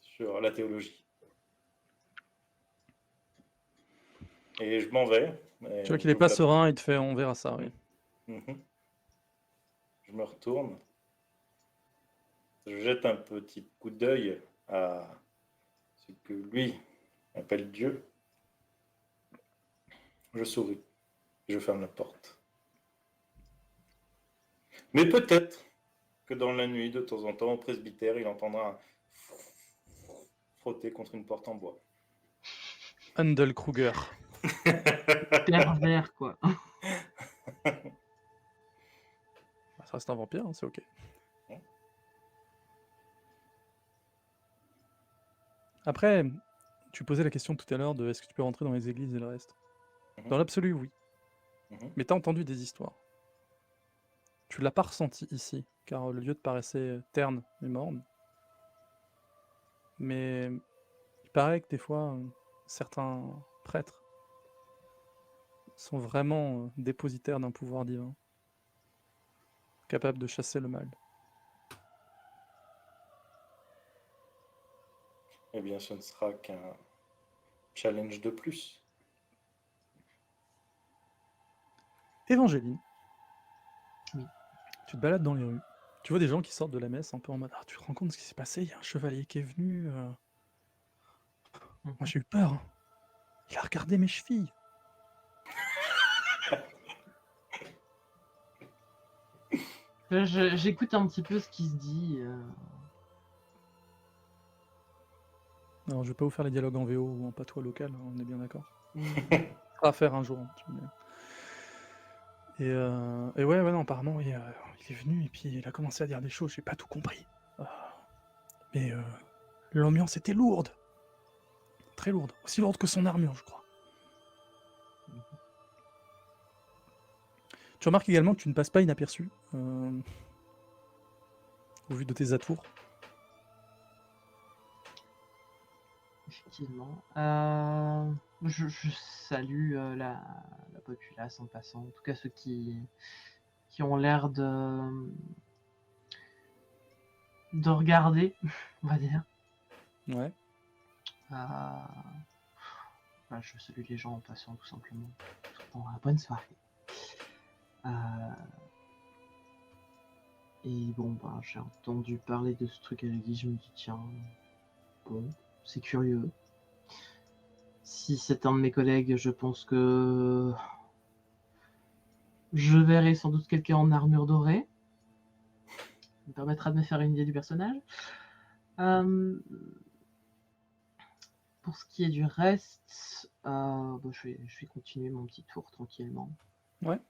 sur la théologie. Et je m'en vais. Tu vois qu'il n'est pas serein, il te fait on verra ça, oui. Je me retourne. Je jette un petit coup d'œil à ce que lui appelle Dieu. Je souris. Je ferme la porte. Mais peut-être que dans la nuit, de temps en temps, au presbytère, il entendra un frotter contre une porte en bois. Handel Kruger. Pervers, quoi. Ça reste un vampire, hein, c'est ok. Après, tu posais la question tout à l'heure de est-ce que tu peux rentrer dans les églises et le reste. Dans l'absolu, oui. Mais t'as entendu des histoires. Tu l'as pas ressenti ici, car le lieu te paraissait terne et morne. Mais il paraît que des fois, certains prêtres sont vraiment dépositaires d'un pouvoir divin, capable de chasser le mal. Eh bien, ce ne sera qu'un challenge de plus. Évangéline, Oui. tu te balades dans les rues. Tu vois des gens qui sortent de la messe un peu en mode ah, tu te rends compte de ce qui s'est passé, il y a un chevalier qui est venu. Moi j'ai eu peur. Hein. Il a regardé mes chevilles. J'écoute un petit peu ce qui se dit. Alors je vais pas vous faire les dialogues en VO ou en patois local, on est bien d'accord. À faire un jour. Et ouais, non, apparemment, il est venu et puis il a commencé à dire des choses, j'ai pas tout compris. Mais l'ambiance était lourde. Très lourde. Aussi lourde que son armure, je crois. Tu remarques également que tu ne passes pas inaperçu, au vu de tes atours. Effectivement. Je salue la populace en passant. En tout cas, ceux qui ont l'air de regarder, on va dire. Ouais. Je salue les gens en passant, tout simplement. Bon, bonne soirée. Et bon, j'ai entendu parler de ce truc à l'église, je me dis, tiens, bon, c'est curieux. Si c'est un de mes collègues, je pense que je verrai sans doute quelqu'un en armure dorée. Ça me permettra de me faire une idée du personnage. Pour ce qui est du reste, je vais continuer mon petit tour tranquillement. Ouais.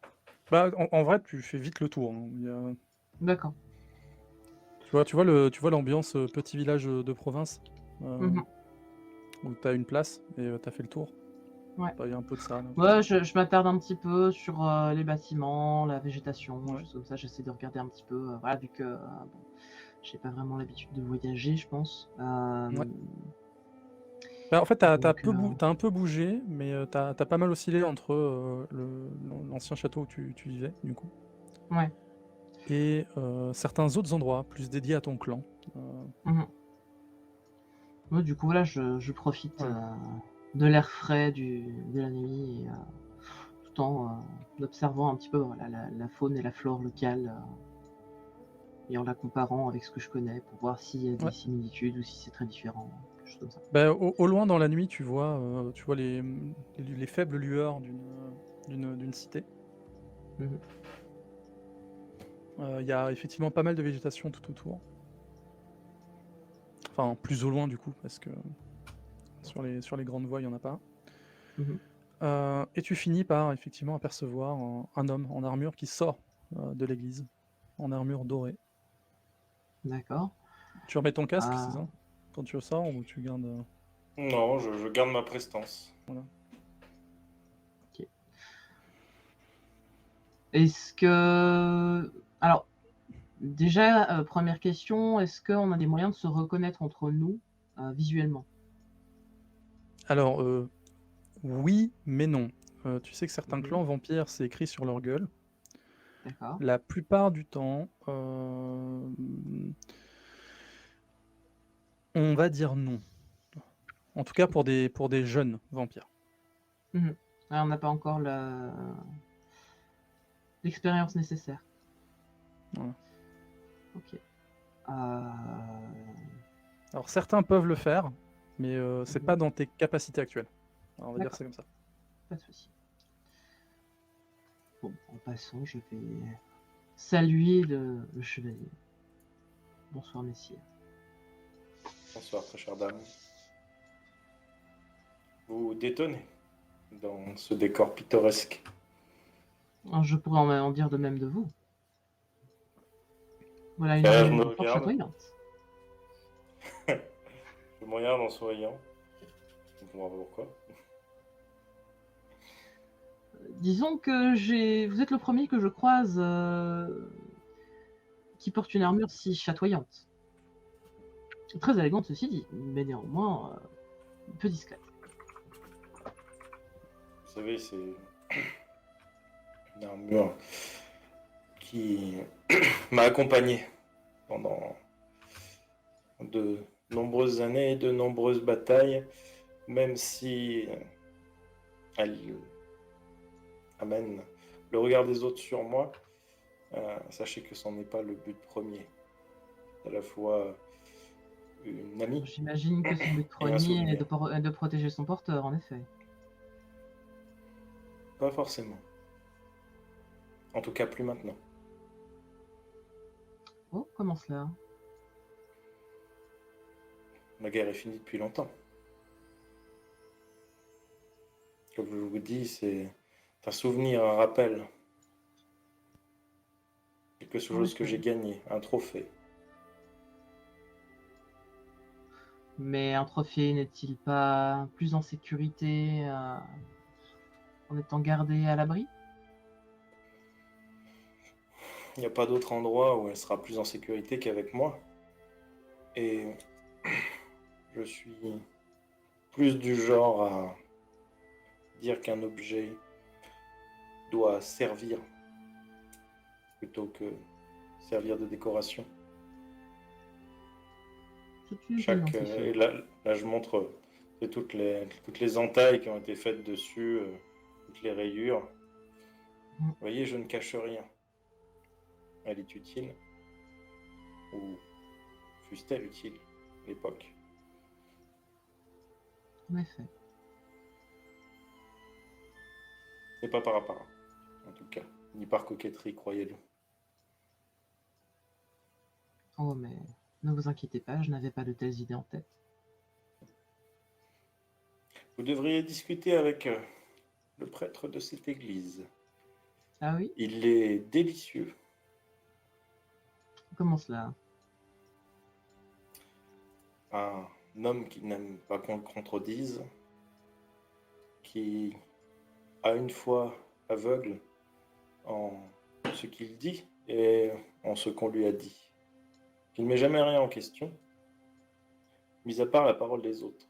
Bah, en vrai, tu fais vite le tour. Hein. D'accord. Tu vois l'ambiance petit village de province où t'as une place et t'as fait le tour. Ouais. Bah, y a un peu de ça. Là. Ouais, je m'attarde un petit peu sur les bâtiments, la végétation, Ouais. choses comme ça. J'essaie de regarder un petit peu. Voilà, vu que bon, j'ai pas vraiment l'habitude de voyager, je pense. Ouais. Bah, en fait, t'as Donc, un peu bougé, mais t'as pas mal oscillé entre l'ancien château où tu vivais, du coup, ouais. et certains autres endroits plus dédiés à ton clan. Ouais, du coup, voilà, je profite Ouais. de l'air frais de la nuit, et, tout en observant un petit peu voilà, la faune et la flore locale, et en la comparant avec ce que je connais pour voir s'il y a des Ouais. similitudes ou si c'est très différent, quelque chose comme ça. Bah, au loin, dans la nuit, tu vois les faibles lueurs d'une cité. Mhm. Il y a effectivement pas mal de végétation tout autour. Enfin, plus au loin, du coup, parce que sur les grandes voies, il n'y en a pas. Mhm. Et tu finis par effectivement apercevoir un homme en armure qui sort de l'église, en armure dorée. D'accord. Tu remets ton casque, c'est Ah, ça? Quand tu sors ou tu gardes. Non, je garde ma prestance. Voilà. ok. Est-ce que... Alors, déjà, première question, est-ce qu'on a des moyens de se reconnaître entre nous visuellement? Alors, oui, mais non. Tu sais que certains Mhm. clans vampires, c'est écrit sur leur gueule. D'accord. La plupart du temps, on va dire non. En tout cas pour des jeunes vampires. Mhm. Ah, on n'a pas encore l'expérience nécessaire. Voilà. Ok. Alors certains peuvent le faire, mais c'est Mhm. pas dans tes capacités actuelles. Alors, on va dire D'accord, ça comme ça. pas de souci. Bon, en passant, je vais saluer le chevalier. Bonsoir, messieurs. Bonsoir, très chère dame. Vous détonnez dans ce décor pittoresque. Alors, je pourrais en dire de même de vous. Voilà une Je me armure fort regarde, chatoyante. je me regarde en souriant. Je comprends pas pourquoi. Disons que vous êtes le premier que je croise qui porte une armure si chatoyante. Très élégante, ceci dit, mais néanmoins un peu discrète. Vous savez, c'est une armure qui m'a accompagné pendant de nombreuses années, de nombreuses batailles, même si elle amène le regard des autres sur moi. Sachez que ce n'est pas le but premier. À la fois une amie J'imagine que son but et un premier est souvenir. de protéger son porteur, en effet. Pas forcément. En tout cas, plus maintenant. Oh, comment cela? La guerre est finie depuis longtemps. Comme je vous dis, c'est un souvenir, un rappel quelque chose que j'ai gagné, un trophée. Mais un trophée n'est-il pas plus en sécurité en étant gardé à l'abri? Il n'y a pas d'autre endroit où elle sera plus en sécurité qu'avec moi. Et je suis plus du genre à dire qu'un objet doit servir plutôt que servir de décoration. C'est une Chaque, opinion, c'est sûr. et là, je montre toutes les entailles qui ont été faites dessus, toutes les rayures. Vous voyez, je ne cache rien. Elle est utile, ou fût-elle utile à l'époque. En effet. Mais pas par apparat, en tout cas, ni par coquetterie, croyez-le. Oh, mais ne vous inquiétez pas, je n'avais pas de telles idées en tête. Vous devriez discuter avec le prêtre de cette église. Ah oui? Il est délicieux. Comment cela? Un homme qui n'aime pas qu'on le contredise, qui à une fois aveugle en ce qu'il dit et en ce qu'on lui a dit. Qu'il ne met jamais rien en question, mis à part la parole des autres,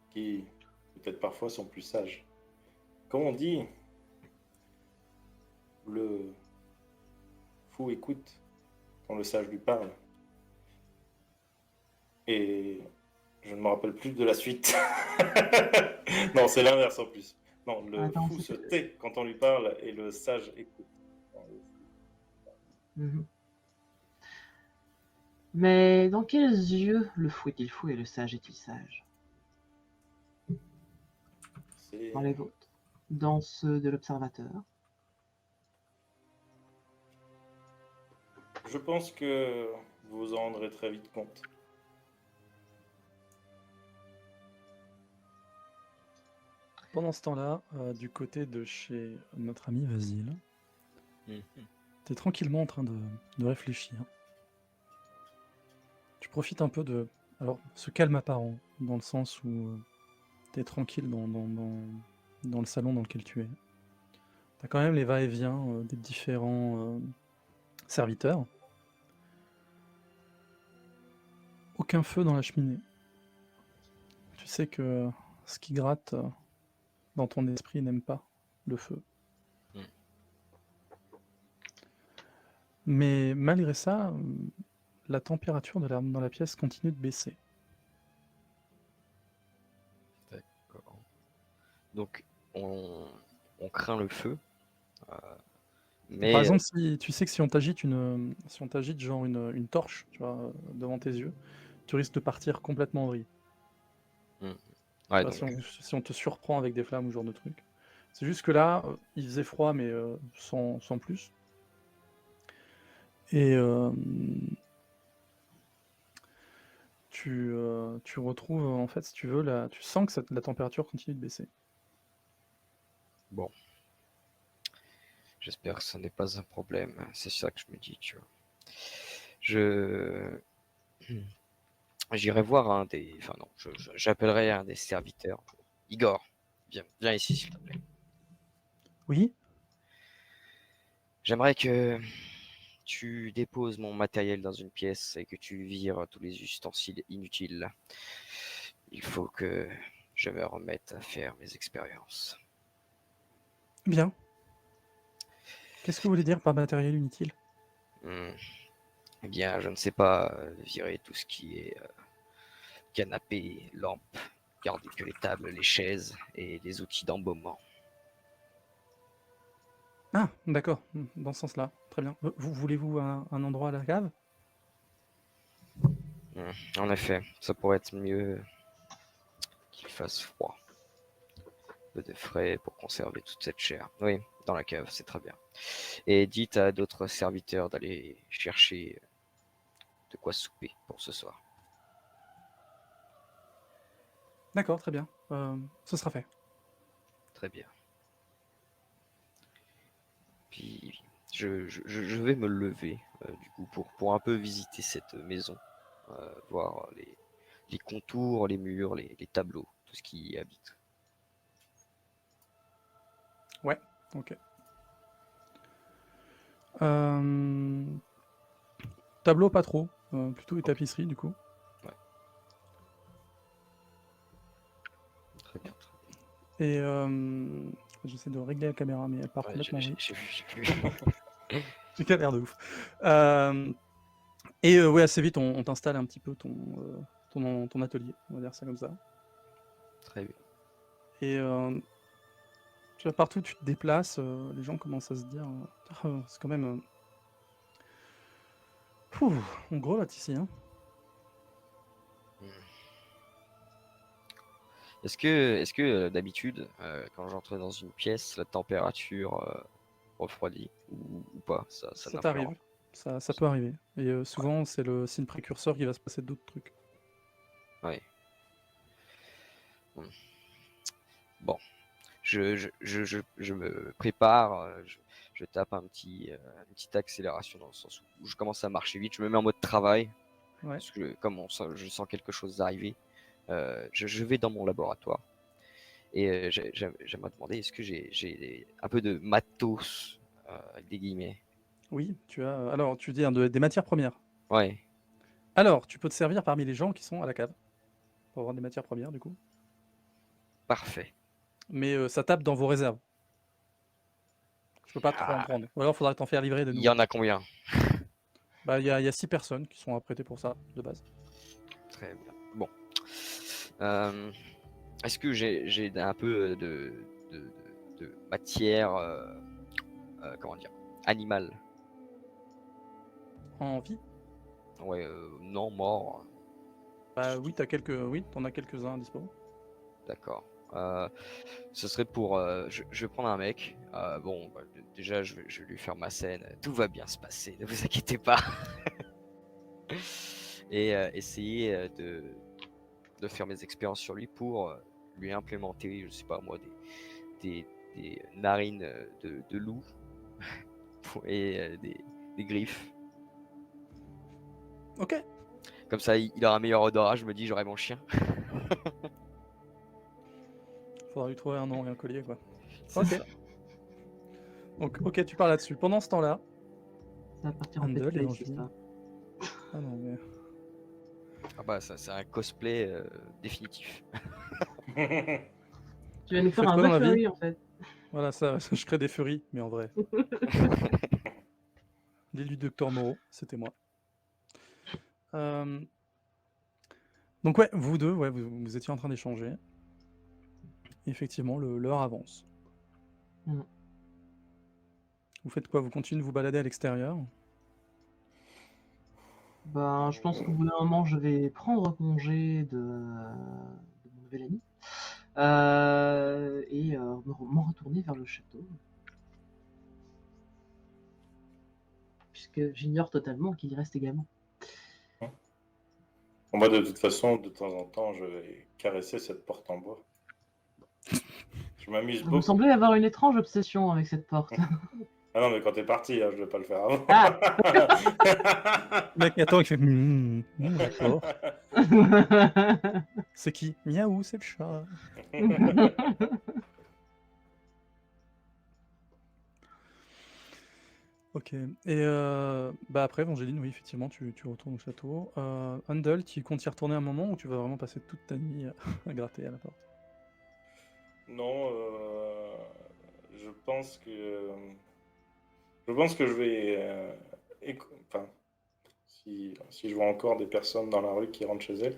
qui peut-être parfois sont plus sages. Comme on dit, le fou écoute quand le sage lui parle. Et je ne me rappelle plus de la suite. Non, c'est l'inverse en plus. Non, le Attends, fou se c'était- tait quand on lui parle et le sage écoute. Mhm. Mais dans quels yeux le fou est-il fou et le sage est-il sage? C'est... Dans les vôtres? Dans ceux de l'observateur? Je pense que vous vous en rendrez très vite compte. Pendant ce temps-là, du côté de chez notre ami Vasile, Mhm. tu es tranquillement en train de réfléchir. Tu profites un peu de... Alors, ce calme apparent, dans le sens où tu es tranquille dans le salon dans lequel tu es. Tu as quand même les va-et-vient des différents serviteurs. Aucun feu dans la cheminée. Tu sais que ce qui gratte dans ton esprit n'aime pas le feu. Mm. Mais malgré ça, la température dans la pièce continue de baisser. D'accord. Donc, on craint le feu. Mais Par exemple, si tu sais que si on t'agite genre une torche, tu vois, devant tes yeux, tu risques de partir complètement en vrille. ouais, Tu vois, donc, si on te surprend avec des flammes ou ce genre de truc. C'est juste que là, il faisait froid, mais sans plus. Et tu retrouves, en fait, si tu veux, tu sens que la température continue de baisser. bon, j'espère que ce n'est pas un problème. C'est ça que je me dis, tu vois. J'irai voir un des... Enfin non, j'appellerai un des serviteurs. Igor, viens ici, s'il te plaît. Oui? J'aimerais que tu déposes mon matériel dans une pièce et que tu vires tous les ustensiles inutiles. Il faut que je me remette à faire mes expériences. Bien. Qu'est-ce que vous voulez dire par matériel inutile? Eh bien, je ne sais pas, virer tout ce qui est canapé, lampe, garder que les tables, les chaises et les outils d'embaumement. Ah, d'accord, dans ce sens-là. Très bien. Voulez-vous un endroit à la cave? En effet, ça pourrait être mieux qu'il fasse froid. Un peu de frais pour conserver toute cette chair. Oui, dans la cave, c'est très bien. Et dites à d'autres serviteurs d'aller chercher de quoi souper pour ce soir. D'accord, très bien. Ce sera fait. Très bien. Puis je vais me lever, du coup, pour un peu visiter cette maison, voir les contours, les murs, les tableaux, tout ce qui y habite. Ouais, ok. Euh, Tableau, pas trop. Plutôt les Ok. tapisseries, du coup. Très bien. Et j'essaie de régler la caméra, mais elle part Ouais, complètement en vrille. j'ai vu. J'ai galère de ouf. Et ouais, assez vite, on t'installe un petit peu ton atelier, on va dire ça comme ça. Très bien. Et tu vois, partout où tu te déplaces, les gens commencent à se dire Ah, c'est quand même. On grelotte ici, hein. Est-ce que d'habitude, quand j'entre dans une pièce, la température refroidit ou pas? Ça Ça n'influence t'arrive. Ça peut arriver. Et souvent, c'est le signe précurseur qu'il va se passer d'autres trucs. pas. Ouais. Hmm. Bon, je me prépare, je tape une petite accélération dans le sens où je commence à marcher vite, je me mets en mode travail, Ouais. parce que comme je sens quelque chose arriver, je vais dans mon laboratoire. Et j'aimerais demander, est-ce que j'ai un peu de matos, avec des guillemets? Oui, tu as. Alors, tu dis des matières premières. Ouais, Alors, tu peux te servir parmi les gens qui sont à la cave pour avoir des matières premières, du coup. parfait. Mais ça tape dans vos réserves. Je peux pas trop en Ah, prendre. Ou alors, il faudra t'en faire livrer de il y nouveau. en a combien? Bah, il y a 6 personnes qui sont apprêtées pour ça, de base. Très bien. Bon. Euh, Est-ce que j'ai un peu de, de- de matière, comment dire, animale? En vie, Ouais, non, mort. bah oui, oui, t'en as quelques-uns à dispo. D'accord. Ce serait pour. Je vais prendre un mec. Bon, bah, déjà, je vais lui faire ma scène. Tout va bien se passer, ne vous inquiétez pas. Et essayer de faire mes expériences sur lui pour lui implémenter, je sais pas moi, des narines de loup et des griffes. Ok. Comme ça, il aura un meilleur odorat. Je me dis, j'aurai mon chien. Faudra lui trouver un nom et un collier, quoi. C'est Ok. ça. Donc, ok, tu parles là-dessus. Pendant ce temps-là, Ça va partir en Handel pet et play, c'est Angéline. ça. Ah non, mais. Ah bah, ça, c'est un cosplay définitif. Tu vas nous Vous faire faites un quoi dans la vie? Buffery en fait. Voilà, ça, je crée des furies, mais en vrai. L'île du Docteur Moreau, c'était moi. Euh, Donc ouais, vous deux, ouais, vous étiez en train d'échanger. Effectivement, l'heure avance. Mm. Vous faites quoi? Vous continuez de vous balader à l'extérieur? Ben, je pense qu'au bout d'un moment, je vais prendre congé de mon nouvel ami et m'en retourner vers le château, puisque j'ignore totalement qu'il y reste également. Moi, de toute façon, de temps en temps, je vais caresser cette porte en bois. Je m'amuse Vous me beaucoup. semblez avoir une étrange obsession avec cette porte. Ah non, mais quand t'es parti, hein, je ne vais pas le faire avant. Ah. Le mec attend, il fait d'accord. C'est qui? Miaou, c'est le chat. Ok. Et bah après, Evangeline, oui, effectivement, tu retournes au château. Handel, tu comptes y retourner un moment ou tu vas vraiment passer toute ta nuit à gratter à la porte? Non, je pense que je vais enfin, si je vois encore des personnes dans la rue qui rentrent chez elles,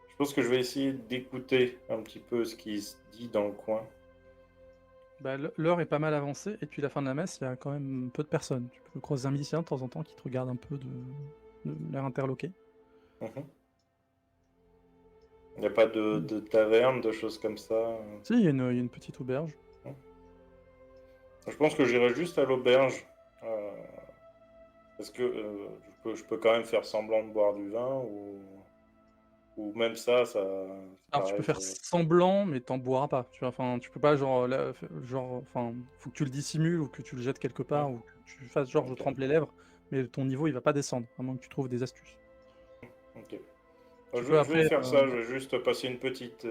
je pense que je vais essayer d'écouter un petit peu ce qui se dit dans le coin. Bah, l'heure est pas mal avancée, et depuis la fin de la messe, il y a quand même peu de personnes. Tu peux croiser un musicien de temps en temps qui te regarde un peu de l'air interloqué. Mhm. Il n'y a pas de taverne, de choses comme ça. Si, il y a une petite auberge. Je pense que j'irai juste à l'auberge. Parce que je peux quand même faire semblant de boire du vin ou... Ou même ça Alors tu peux t'arrête. faire semblant, mais t'en boiras pas. Tu vois, enfin, tu peux pas genre, enfin, faut que tu le dissimules ou que tu le jettes quelque part ou que tu fasses genre je Ok. trempe les lèvres, mais ton niveau il va pas descendre, à moins que tu trouves des astuces. Ok. Tu peux Je vais après, faire ça, je vais juste passer une petite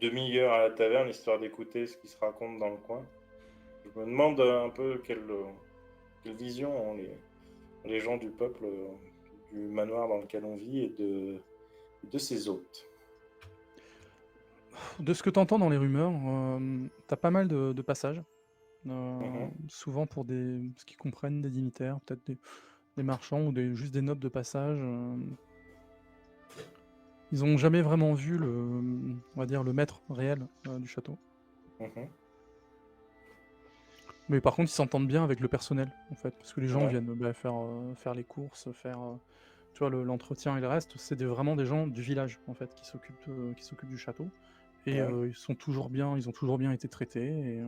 demi-heure à la taverne, histoire d'écouter ce qui se raconte dans le coin. Je me demande un peu quelle vision ont les gens du peuple, du manoir dans lequel on vit et de ses hôtes. de ce que t'entends dans les rumeurs, t'as pas mal de passages, Mhm. souvent pour ce qu'ils comprennent des dignitaires, peut-être des marchands ou juste des nobles de passage. Ils ont jamais vraiment vu on va dire, le maître réel du château. Mhm. Mais par contre, ils s'entendent bien avec le personnel, en fait, parce que les gens Ouais. viennent faire les courses, tu vois, l'entretien et le reste, c'est vraiment des gens du village, en fait, qui s'occupent du château. Et Ouais. ils ont toujours bien été traités.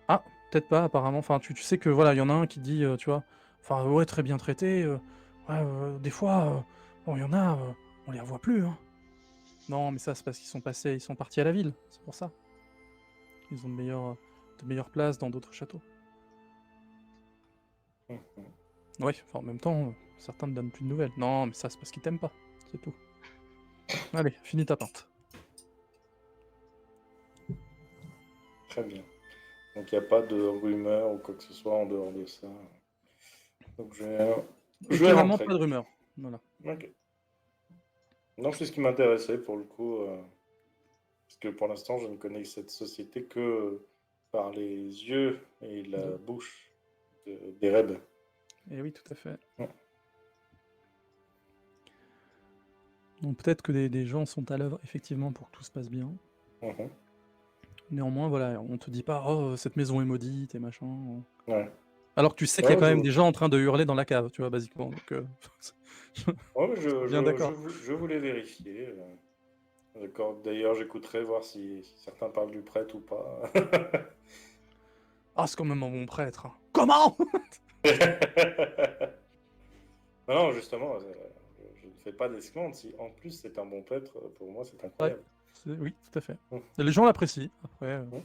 Ah, peut-être pas, apparemment. Enfin, tu sais que voilà, il y en a un qui dit, tu vois, enfin, ouais, très bien traité. Ouais, des fois, bon, il y en a, on les revoit plus, hein. Non, mais ça, c'est parce ils sont partis à la ville, c'est pour ça. Ils ont de meilleures places dans d'autres châteaux. Mhm. Ouais, enfin, en même temps, certains ne donnent plus de nouvelles. Non, mais ça, c'est parce qu'ils t'aiment pas, c'est tout. Allez, finis ta pinte. Très bien. Donc il n'y a pas de rumeur ou quoi que ce soit en dehors de ça. Donc je vais Étonnamment, rentrer. pas de rumeurs. Voilà. Ok. Non, c'est ce qui m'intéressait pour le coup, parce que pour l'instant, je ne connais cette société que par les yeux et la bouche des Reb. Et oui, tout à fait. Ouais. Donc peut-être que des gens sont à l'œuvre, effectivement, pour que tout se passe bien. Mhm. Néanmoins, voilà, on te dit pas, oh, cette maison est maudite et machin. Ouais. Alors que tu sais qu'il y a Ouais, quand même des gens en train de hurler dans la cave, tu vois, basiquement. Donc, ouais, mais sois bien d'accord. je voulais vérifier. D'accord. D'ailleurs, j'écouterai voir si certains parlent du prêtre ou pas. Ah, c'est quand même un bon prêtre, hein. Comment? Non, justement, je ne fais pas d'esclandre. Si en plus c'est un bon prêtre, pour moi, c'est Ouais, incroyable. oui, tout à fait. Hum, Et les gens l'apprécient. hum,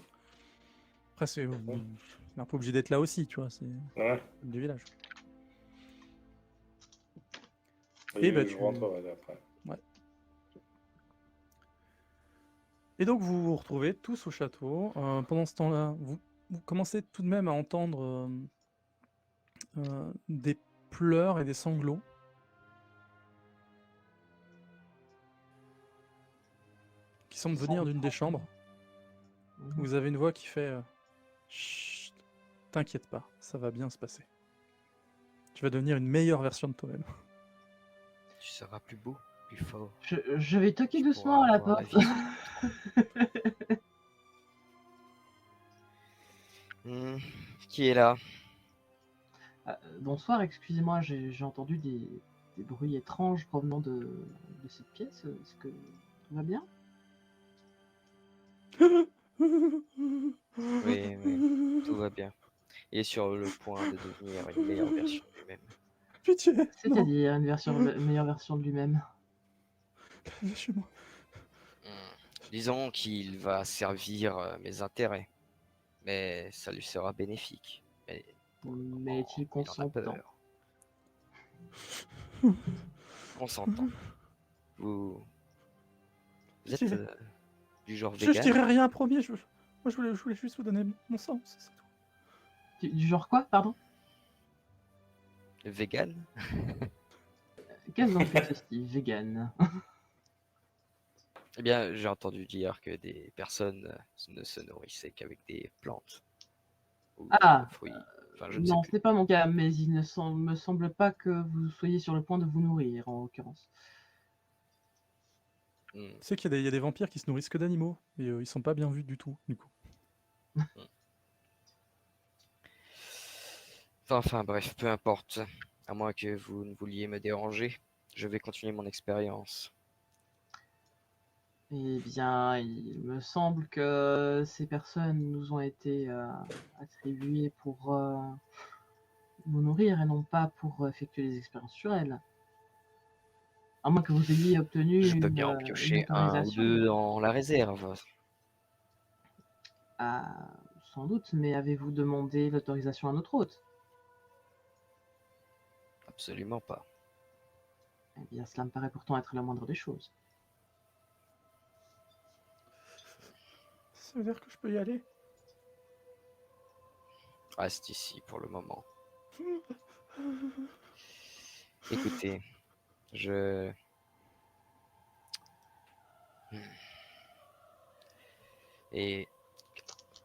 Après c'est hum. un peu obligé d'être là aussi, tu vois, c'est Ouais. du village. Et bah Et je rentrerai après. ouais. Et donc vous vous retrouvez tous au château. Pendant ce temps-là, vous commencez tout de même à entendre des pleurs et des sanglots qui semblent venir d'une des chambres. Vous avez une voix qui fait chut, t'inquiète pas, ça va bien se passer. Tu vas devenir une meilleure version de toi-même. Tu seras plus beau, plus fort. Je vais toquer Tu doucement pourras à la avoir la porte. vie sur ton trône. Qui est là? Bonsoir, excusez-moi, j'ai entendu des bruits étranges provenant de cette pièce. Est-ce que tout va bien? Oui, oui, tout va bien. Il est sur le point de devenir une meilleure version de lui-même. Pitié, non, C'est-à-dire une meilleure version de lui-même. lâchez-moi. Disons qu'il va servir mes intérêts, mais ça lui sera bénéfique. Mais pour le Mais moment, est-il il en a consentant? peur. Consentant. Vous êtes Pitié. du genre Je vegan? dirais rien, promis. Moi, je voulais juste vous donner mon sang, c'est tout. Du genre quoi, pardon? Vegan? Qu'est-ce donc que ceci, vegan? Eh bien, j'ai entendu dire que des personnes ne se nourrissaient qu'avec des plantes ou Ah, fruits. Enfin, je ne sais non, plus. c'est pas mon cas, mais il ne me semble pas que vous soyez sur le point de vous nourrir, en l'occurrence. Hmm, Tu sais qu'il y a des vampires qui se nourrissent que d'animaux, et ils sont pas bien vus du tout, du coup. hmm. Enfin, bref, peu importe. À moins que vous ne vouliez me déranger, je vais continuer mon expérience. Eh bien, il me semble que ces personnes nous ont été attribuées pour nous nourrir et non pas pour effectuer des expériences sur elles. À moins que vous ayez obtenu Je peux une, bien en une piocher un ou autorisation. deux dans la réserve. Ah, sans doute, mais avez-vous demandé l'autorisation à notre hôte? Absolument pas. Eh bien, cela me paraît pourtant être la moindre des choses. Ça veut dire que je peux y aller? Reste ici pour le moment. Écoutez, je... Et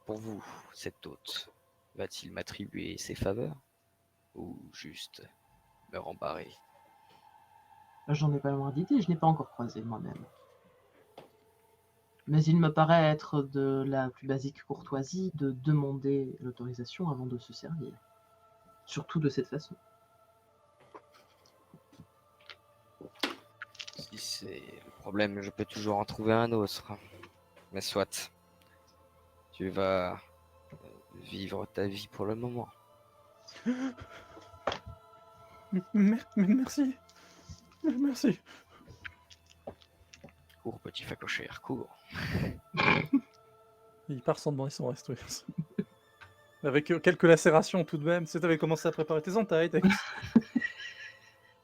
pour vous, cet hôte, va-t-il m'attribuer ses faveurs ou juste me rembarrer? J'en ai pas le moins d'idée, je n'ai pas encore croisé moi-même. Mais il me paraît être de la plus basique courtoisie de demander l'autorisation avant de se servir. Surtout de cette façon. Si c'est le problème, je peux toujours en trouver un autre. Mais soit, tu vas vivre ta vie pour le moment. Merci. Merci. Cours, petit facochère, cours. Il part sans demander son reste, oui. Avec quelques lacérations tout de même. Tu sais, t'avais commencé à préparer tes entailles.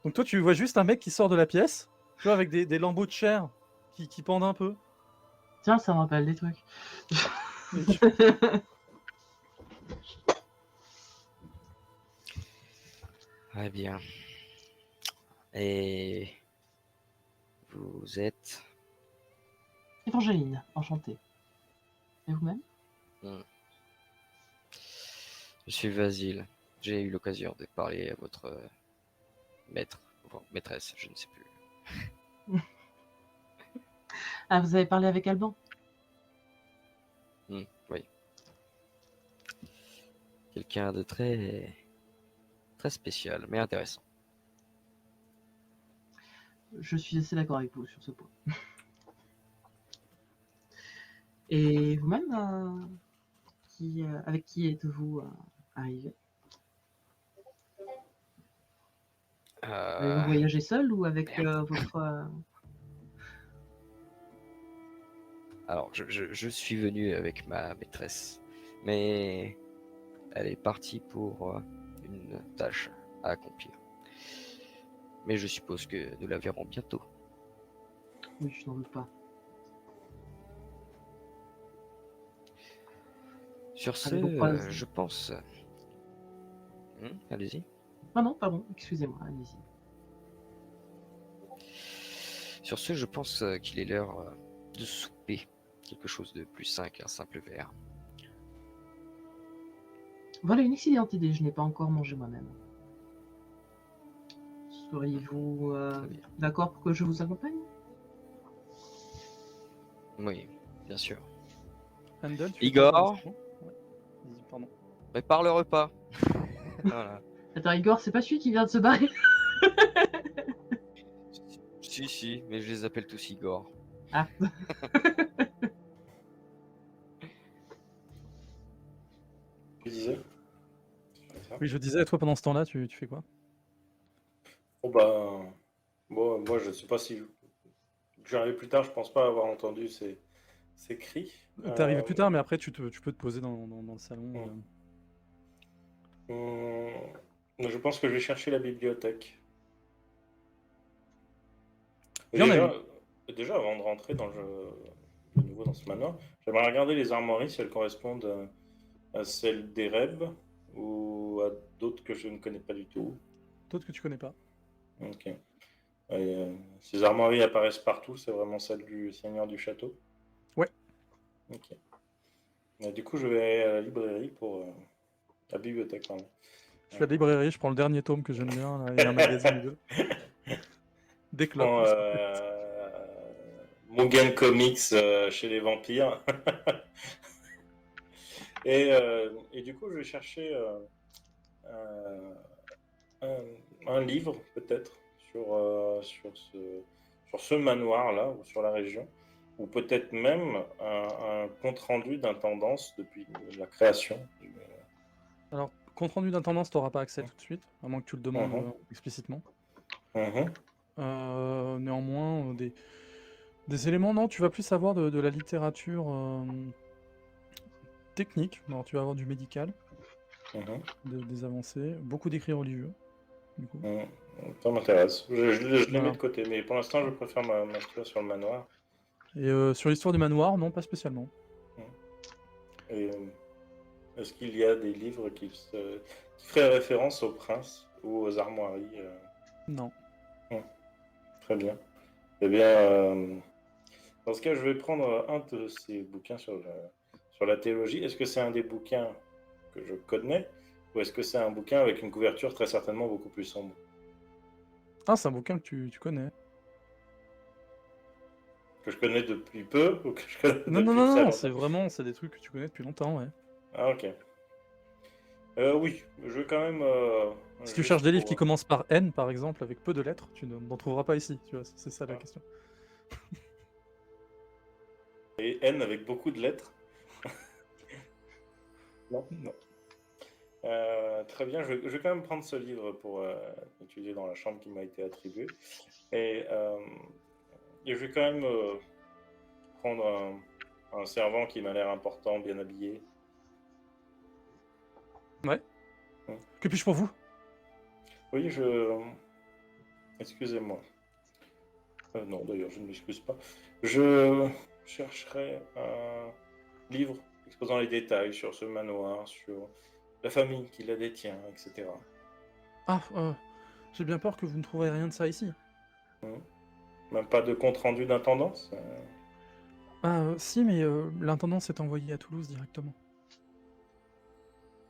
Donc toi, tu vois juste un mec qui sort de la pièce, tu vois, avec des lambeaux de chair qui pendent un peu. Tiens, ça me rappelle des trucs. Et tu- Très bien. Et vous êtes... Évangeline, enchantée. Et vous-même? Je suis Vasile. J'ai eu l'occasion de parler à votre maître, ou maîtresse, je ne sais plus. Ah, vous avez parlé avec Alban? Oui. Quelqu'un de très... très spécial, mais intéressant. Je suis assez d'accord avec vous sur ce point. Et vous-même, avec qui êtes-vous arrivé? Avez-vous voyagé seul ou avec votre... Alors, je suis venu avec ma maîtresse, mais elle est partie pour une tâche à accomplir. Mais je suppose que nous la verrons bientôt. Oui, je n'en doute pas. Sur ce, Avez-vous croisé- je pense... allez-y. Ah non, pardon, excusez-moi, allez-y. Sur ce, je pense qu'il est l'heure de souper. Quelque chose de plus sain qu'un simple verre. Voilà une excellente idée, je n'ai pas encore mangé moi-même. Seriez-vous Très bien. d'accord pour que je vous accompagne? Oui, bien sûr. Handel, tu fais Igor quoi pour l'instant? Ouais. Vas-y, pardon. Prépare le repas. Voilà. Attends, Igor, c'est pas celui qui vient de se barrer? Si, mais je les appelle tous Igor. Ah, Tu disais? Oui, je disais, toi, pendant ce temps-là, tu fais quoi? Oh bah, moi je sais pas si j'arrive plus tard, je pense pas avoir entendu ces cris. T'es arrivé plus tard, mais après, tu peux te poser dans le salon. Je pense que je vais chercher la bibliothèque. Et Il y en a déjà, avant de rentrer de nouveau dans ce manoir, j'aimerais regarder les armoiries si elles correspondent à celles d'Ereb ou à d'autres que je ne connais pas du tout. D'autres que tu connais pas. Ok. Ces armoiries apparaissent partout, c'est vraiment celle du seigneur du château? Ouais. Ok. Et du coup, je vais à la librairie la bibliothèque, pardon. Je suis à la librairie, je prends le dernier tome que j'aime bien. Là, il y a un magazine ou deux. Des clopes. Prends, parce qu'en fait, Mugen Comics chez les vampires. Et du coup, je vais chercher un livre, peut-être, sur ce manoir-là, ou sur la région, ou peut-être même un compte-rendu d'intendance depuis la création. Alors, compte rendu d'intendance, tu n'auras pas accès tout de suite, à moins que tu le demandes Mhm. explicitement. Mhm. Néanmoins, des éléments, non, tu vas plus avoir de la littérature technique. Alors, tu vas avoir du médical, Mhm. des avancées, beaucoup d'écrits religieux, du coup. Mhm. Ça m'intéresse. Je les mets Voilà. de côté, mais pour l'instant, je préfère m'inscrire sur le manoir. Et sur l'histoire du manoir, non, pas spécialement. Et est-ce qu'il y a des livres qui feraient référence au prince ou aux armoiries Non. Très bien. Eh bien, dans ce cas, je vais prendre un de ces bouquins sur la théologie. Est-ce que c'est un des bouquins que je connais ou est-ce que c'est un bouquin avec une couverture très certainement beaucoup plus sombre? Ah, c'est un bouquin que tu connais. Que je connais depuis peu ou que je connais Non, non, depuis non, très non, longtemps? c'est des trucs que tu connais depuis longtemps, ouais. Ah, ok. Oui, je vais quand même, Si tu cherches juste des livres qui pour... commencent par N, par exemple, avec peu de lettres, tu n'en trouveras pas ici, tu vois, c'est ça la Ah. question. Et N avec beaucoup de lettres. Non, non. Très bien, je vais quand même prendre ce livre pour étudier dans la chambre qui m'a été attribuée. Et je vais quand même prendre un servant qui m'a l'air important, bien habillé. Ouais. Hmm. Que puis-je pour vous? Oui, excusez-moi. Non, d'ailleurs, je ne m'excuse pas. Je chercherai un livre exposant les détails sur ce manoir, sur la famille qui la détient, etc. Ah, j'ai bien peur que vous ne trouverez rien de ça ici. Hmm. Même pas de compte-rendu d'intendance? Ah, si, mais l'intendance est envoyée à Toulouse directement.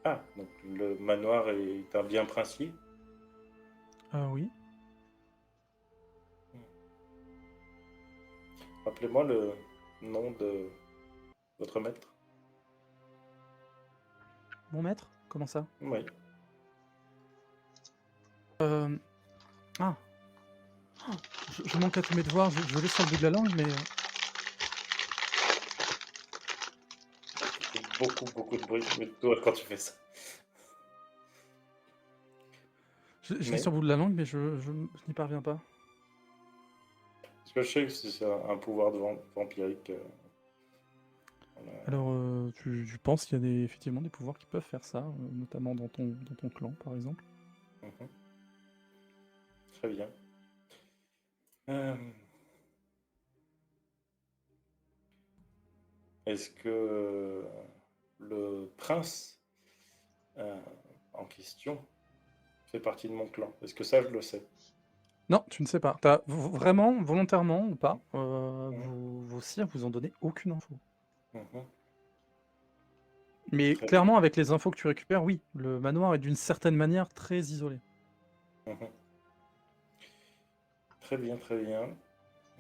Ah, donc le manoir est un bien princier? Ah oui. Rappelez-moi le nom de votre maître. Mon maître? Comment ça? Oui. Ah. Je manque à tous mes devoirs, je l'ai sur le bout de la langue, mais... C'est beaucoup de bruit, mais toi quand tu fais ça. Je l'ai Mais, sur le bout de la langue, mais je n'y parviens pas. parce que je sais que c'est un pouvoir de vampirique. On a- Alors, tu penses qu'il y a effectivement des pouvoirs qui peuvent faire ça, notamment dans ton clan, par exemple. Mhm. Très bien. Euh, Est-ce que le prince en question fait partie de mon clan? Est-ce que ça, je le sais? Non, tu ne sais pas. T'as vraiment, volontairement ou pas, Mhm. vos sires vous ont donné aucune info. Mhm. Mais Très bien. clairement, avec les infos que tu récupères, oui, le manoir est d'une certaine manière très isolé. Mhm. Très bien, très bien.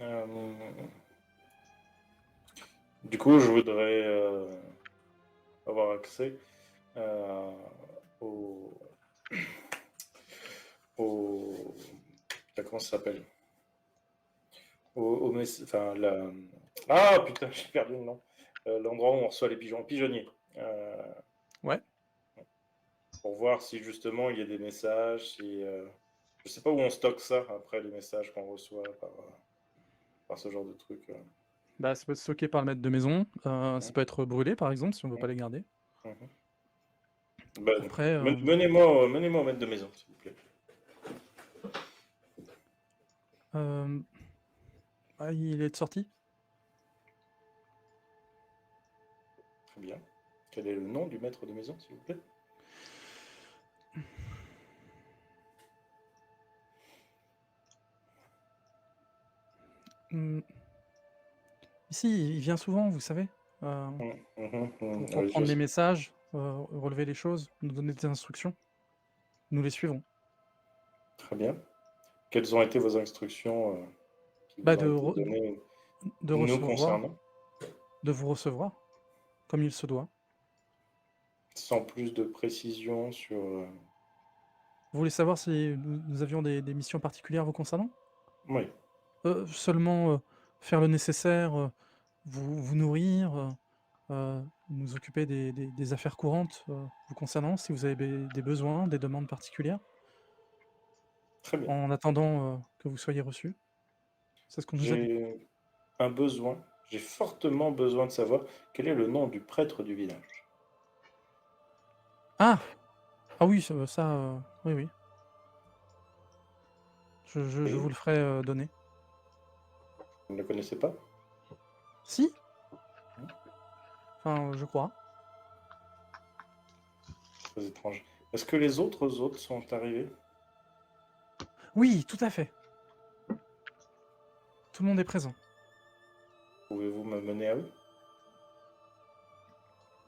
Euh, Du coup, je voudrais avoir accès euh, au, au, comment ça s'appelle? Enfin, ah putain, j'ai perdu le nom. L'endroit où on reçoit les pigeons, pigeonnier. Euh, Ouais. pour voir si justement il y a des messages, si, je sais pas où on stocke ça après les messages qu'on reçoit par ce genre de truc. Bah, ça peut être stocké par le maître de maison, ça peut être brûlé, par exemple, si on veut pas les garder. Mhm. Ben, Après, menez-moi au maître de maison, s'il vous plaît. il est de sortie. Très bien. Quel est le nom du maître de maison, s'il vous plaît? Hmm. Ici, il vient souvent, vous savez, pour Oui, prendre les messages, relever les choses, nous donner des instructions. Nous les suivons. très bien. Quelles ont été vos instructions qui Bah, vous ont été données de nous recevoir, concernant, de vous recevoir, comme il se doit. sans plus de précision sur... Vous voulez savoir si nous avions des missions particulières vous concernant? Oui, Seulement faire le nécessaire, vous nourrir, nous occuper des affaires courantes vous concernant, si vous avez des besoins, des demandes particulières. Très bien. en attendant que vous soyez reçus. C'est ce qu'on nous a dit. J'ai un besoin, j'ai fortement besoin de savoir quel est le nom du prêtre du village. Ah! Ah oui, oui, oui. Je vous Oui, le ferai donner. vous ne le connaissez pas? Si? Enfin, je crois. Très étrange. Est-ce que les autres hôtes sont arrivés? Oui, tout à fait. Tout le monde est présent. Pouvez-vous me mener à eux?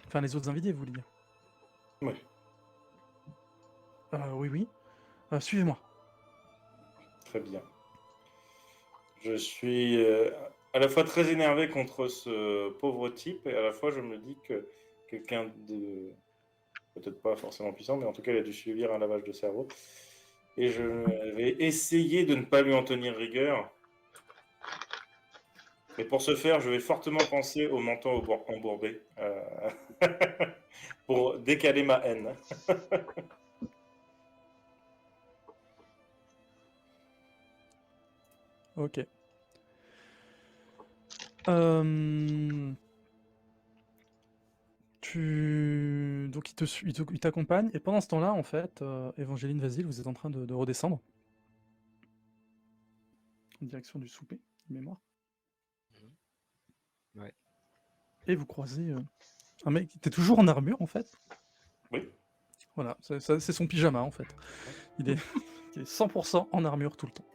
Enfin, les autres invités, vous voulez dire. Oui. Oui, oui. Suivez-moi. Très bien. Je suis à la fois très énervé contre ce pauvre type et à la fois je me dis que quelqu'un de peut-être pas forcément puissant, mais en tout cas il a dû subir un lavage de cerveau. Et je vais essayer de ne pas lui en tenir rigueur. Mais pour ce faire, je vais fortement penser au menton embourbé pour décaler ma haine. Ok. Euh, Donc il t'accompagne, et pendant ce temps-là, en fait, Évangéline, Vasile, vous êtes en train de redescendre en direction du souper, de mémoire. Ouais. Et vous croisez un mec qui était toujours en armure, en fait. Oui. Voilà, c'est son pyjama, en fait. Il est, il est 100% en armure tout le temps.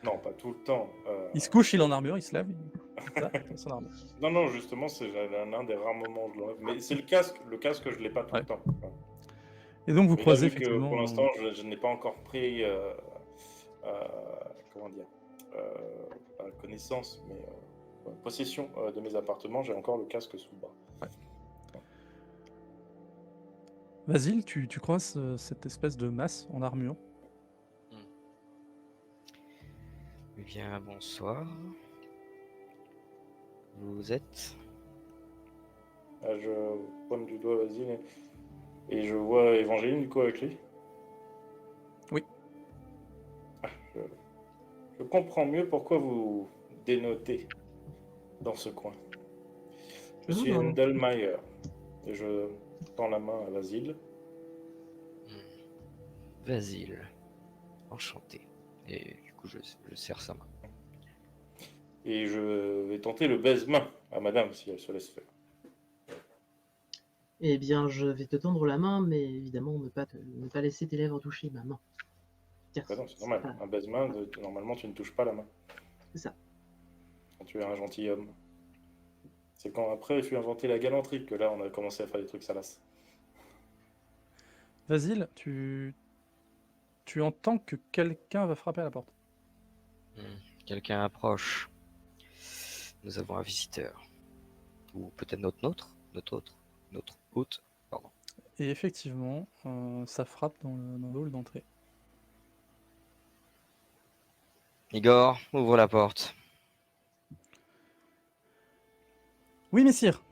Non, pas tout le temps. Il se couche, il est en armure, il se lève, il tape, il est son armure. Non, non, justement, c'est l'un des rares moments où je l'enlève. Mais c'est le casque, je ne l'ai pas tout Ouais. le temps. Et donc vous Mais là, croisez vu que pour effectivement... l'instant, je n'ai pas encore pris, euh, comment dire, pas connaissance, mais possession de mes appartements, j'ai encore le casque sous le bras. Vasile, tu croises cette espèce de masse en armure. Eh bien, bonsoir. Vous êtes? Je pointe du doigt Vasile et je vois Évangéline du coup avec lui. Oui. Je comprends mieux pourquoi vous dénotez dans ce coin. Je suis Non. Endelmeyer et je tends la main à Vasile. Vasile. Enchanté. Et du coup, je serre sa main. Et je vais tenter le baise-main à madame si elle se laisse faire. Eh bien, je vais te tendre la main, mais évidemment, ne pas laisser tes lèvres toucher ma main. Car Bah non, c'est normal. pas- Un baise-main, normalement, tu ne touches pas la main c'est ça. quand tu es un gentilhomme. C'est quand après il fut inventé la galanterie que là, on a commencé à faire des trucs salaces. Vasile, tu entends que quelqu'un va frapper à la porte. Quelqu'un approche. Nous avons un visiteur. Ou peut-être notre hôte. Pardon. Et effectivement, ça frappe dans le hall d'entrée. Igor, ouvre la porte. Oui, messire.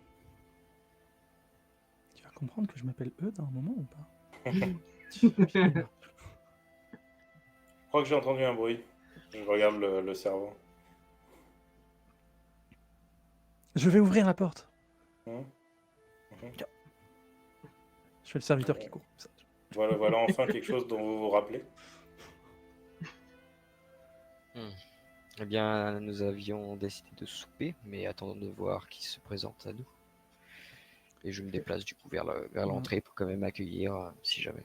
Tu vas comprendre que je m'appelle Eudes à un moment ou pas? Je crois que j'ai entendu un bruit. Je regarde le cerveau. Je vais ouvrir la porte. Mhm. Je fais le serviteur qui court. Ça. Voilà enfin quelque chose dont vous vous rappelez. Eh bien, nous avions décidé de souper, mais attendons de voir qui se présente à nous. Et je me déplace du coup vers l'entrée pour quand même accueillir si jamais.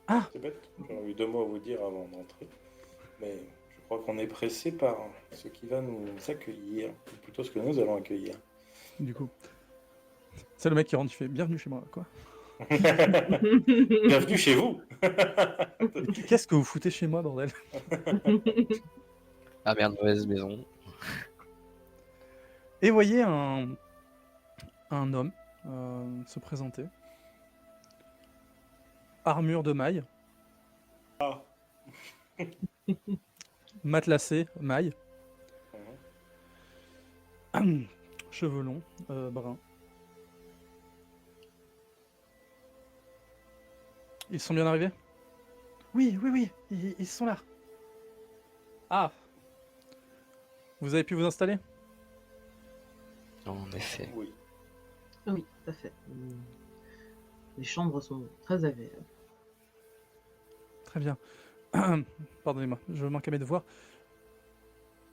Ah! C'est bête. J'aurais eu 2 mots à vous dire avant d'entrer. Mais je crois qu'on est pressé par ce qui va nous accueillir, ou plutôt ce que nous allons accueillir. Du coup, c'est le mec qui rentre, il fait bienvenue chez moi, quoi. Bienvenue chez vous. Qu'est-ce que vous foutez chez moi, bordel? Ah merde, mauvaise maison. Et voyez un homme se présenter. Armure de maille. Ah. Matelassé, maille. Mhm. Cheveux longs, bruns. Ils sont bien arrivés? Oui, oui, oui, ils sont là. Ah, vous avez pu vous installer? En effet. Oui. Oui, tout à fait. Les chambres sont très agréables. Très bien. Pardonnez-moi, je manque à mes devoirs.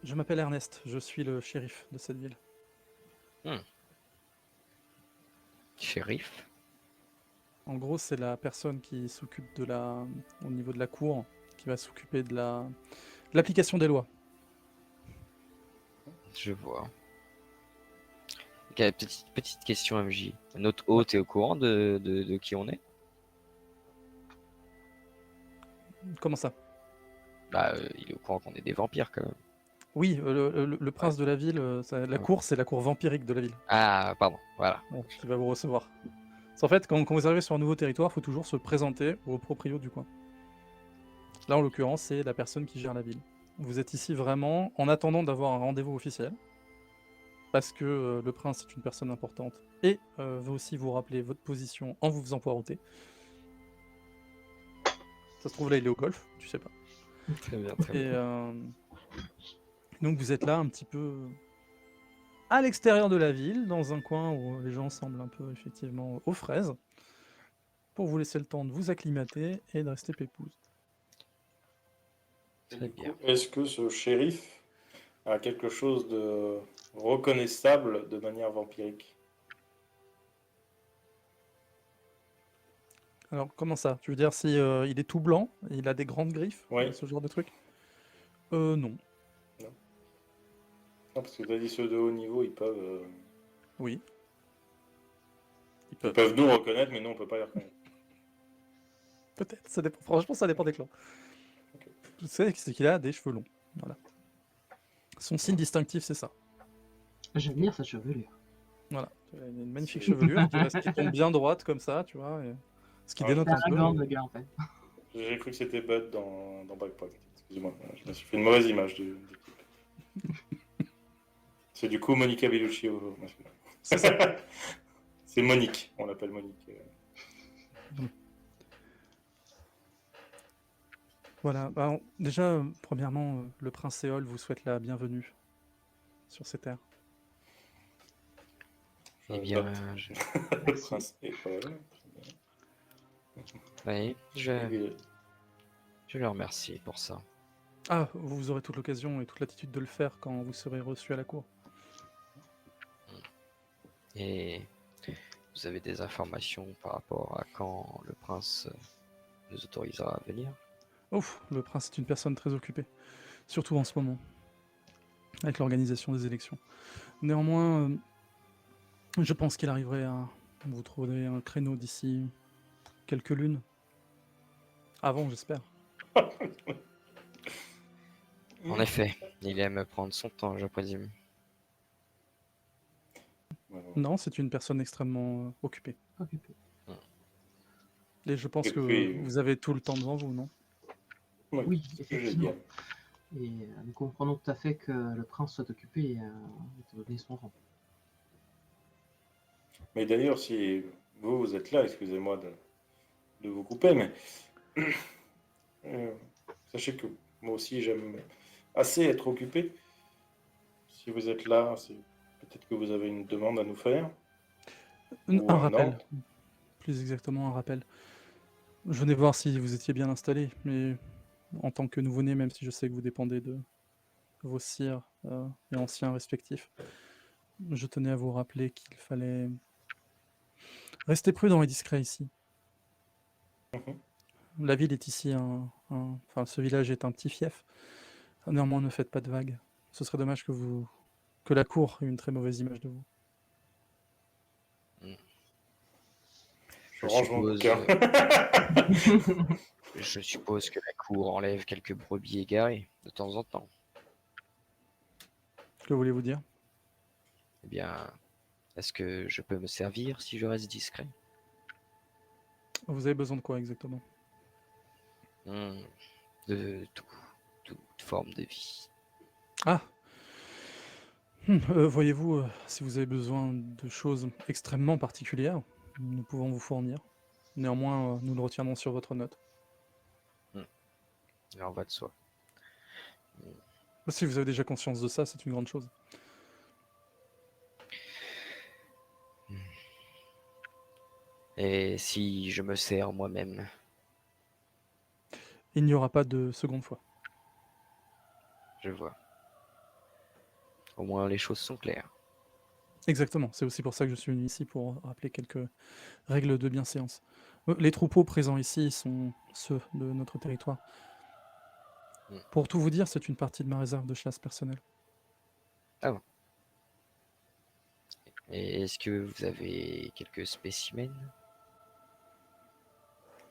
Je m'appelle Ernest, je suis le shérif de cette ville. Shérif? En gros, c'est la personne qui s'occupe au niveau de la cour, qui va s'occuper de l'application des lois. Je vois. Ok, petite question, MJ. Notre hôte est au courant de qui on est? Comment ça? Bah, il est au courant qu'on est des vampires quand même. Oui, le prince de la ville, la Ouais. cour, c'est la cour vampirique de la ville, Ah, pardon, voilà. qui va vous recevoir. En fait, quand vous arrivez sur un nouveau territoire, il faut toujours se présenter au proprio du coin. Là, en l'occurrence, c'est la personne qui gère la ville. Vous êtes ici vraiment en attendant d'avoir un rendez-vous officiel, parce que le prince est une personne importante, et veut aussi vous rappeler votre position en vous faisant poireauter. Ça se trouve, là, il est au golf, tu sais pas. Très bien, très Et bien. donc, vous êtes là un petit peu à l'extérieur de la ville, dans un coin où les gens semblent un peu, effectivement, aux fraises, pour vous laisser le temps de vous acclimater et de rester pépouze. Et Très du bien. coup, est-ce que ce shérif a quelque chose de reconnaissable de manière vampirique? Alors, comment ça? Tu veux dire si il est tout blanc, et il a des grandes griffes, Oui. ce genre de truc? Non. Non, parce que tu as dit ceux de haut niveau, Oui. ils peuvent nous reconnaître, mais nous, on peut pas les reconnaître. Peut-être, ça dépend. Franchement, ça dépend des clans. Ok. Je sais c'est qu'il a des cheveux longs. Voilà. Son signe distinctif, c'est ça. J'admire sa chevelure. Voilà. Il a une magnifique C'est- chevelure, tu vois, qui tombe bien droite comme ça, tu vois. Ce qui Ouais, dénote C'est un peu. Aragorn, le gars, en fait. J'ai cru que c'était Bud dans Backpack. Excusez-moi, je me suis fait une mauvaise image d'équipe. C'est du coup Monica Bellucci au masculin. C'est ça. C'est Monique, on l'appelle Monique. Voilà. Bah, déjà, premièrement, le prince Éole vous souhaite la bienvenue sur ces terres. Je Eh bien, note. je... Le prince est Paul. oui, Et- je le remercie pour ça. Ah, vous aurez toute l'occasion et toute l'attitude de le faire quand vous serez reçu à la cour. Et vous avez des informations par rapport à quand le prince nous autorisera à venir? Ouf, le prince est une personne très occupée, surtout en ce moment, avec l'organisation des élections. Néanmoins, je pense qu'il arriverait à vous trouver un créneau d'ici quelques lunes. Avant, j'espère. En effet, il aime prendre son temps, je présume. Voilà. Non, c'est une personne extrêmement occupée. Occupé. Et je pense Et que puis, vous avez tout le temps devant vous, non? Oui, c'est ce que j'ai dit. effectivement. Et nous comprenons tout à fait que le prince soit occupé et de donner son rang. Mais d'ailleurs, si vous êtes là, excusez-moi de vous couper, mais euh, sachez que moi aussi j'aime assez être occupé. Si vous êtes là, c'est peut-être que vous avez une demande à nous faire. Ou Un un rappel, ordre. plus exactement un rappel. Je venais voir si vous étiez bien installé, mais en tant que nouveau-né, même si je sais que vous dépendez de vos sires et anciens respectifs, je tenais à vous rappeler qu'il fallait rester prudent et discret ici. Mhm. La ville est ici enfin, ce village est un petit fief. Néanmoins, ne faites pas de vagues. Ce serait dommage que la cour ait une très mauvaise image de vous. Je range mon bouquin. Je suppose que la cour enlève quelques brebis égarées de temps en temps. Que voulez-vous dire? Eh bien, est-ce que je peux me servir si je reste discret? Vous avez besoin de quoi exactement? De toute forme de vie. Ah! Voyez-vous, si vous avez besoin de choses extrêmement particulières, nous pouvons vous fournir. Néanmoins, nous le retiendrons sur votre note. Il en va de soi. Si vous avez déjà conscience de ça, c'est une grande chose. Et si je me sers moi-même, Il n'y aura pas de seconde fois. je vois. Au moins les choses sont claires. Exactement, c'est aussi pour ça que je suis venu ici, pour rappeler quelques règles de bienséance. Les troupeaux présents ici sont ceux de notre territoire. Hmm. Pour tout vous dire, c'est une partie de ma réserve de chasse personnelle. Et est-ce que vous avez quelques spécimens?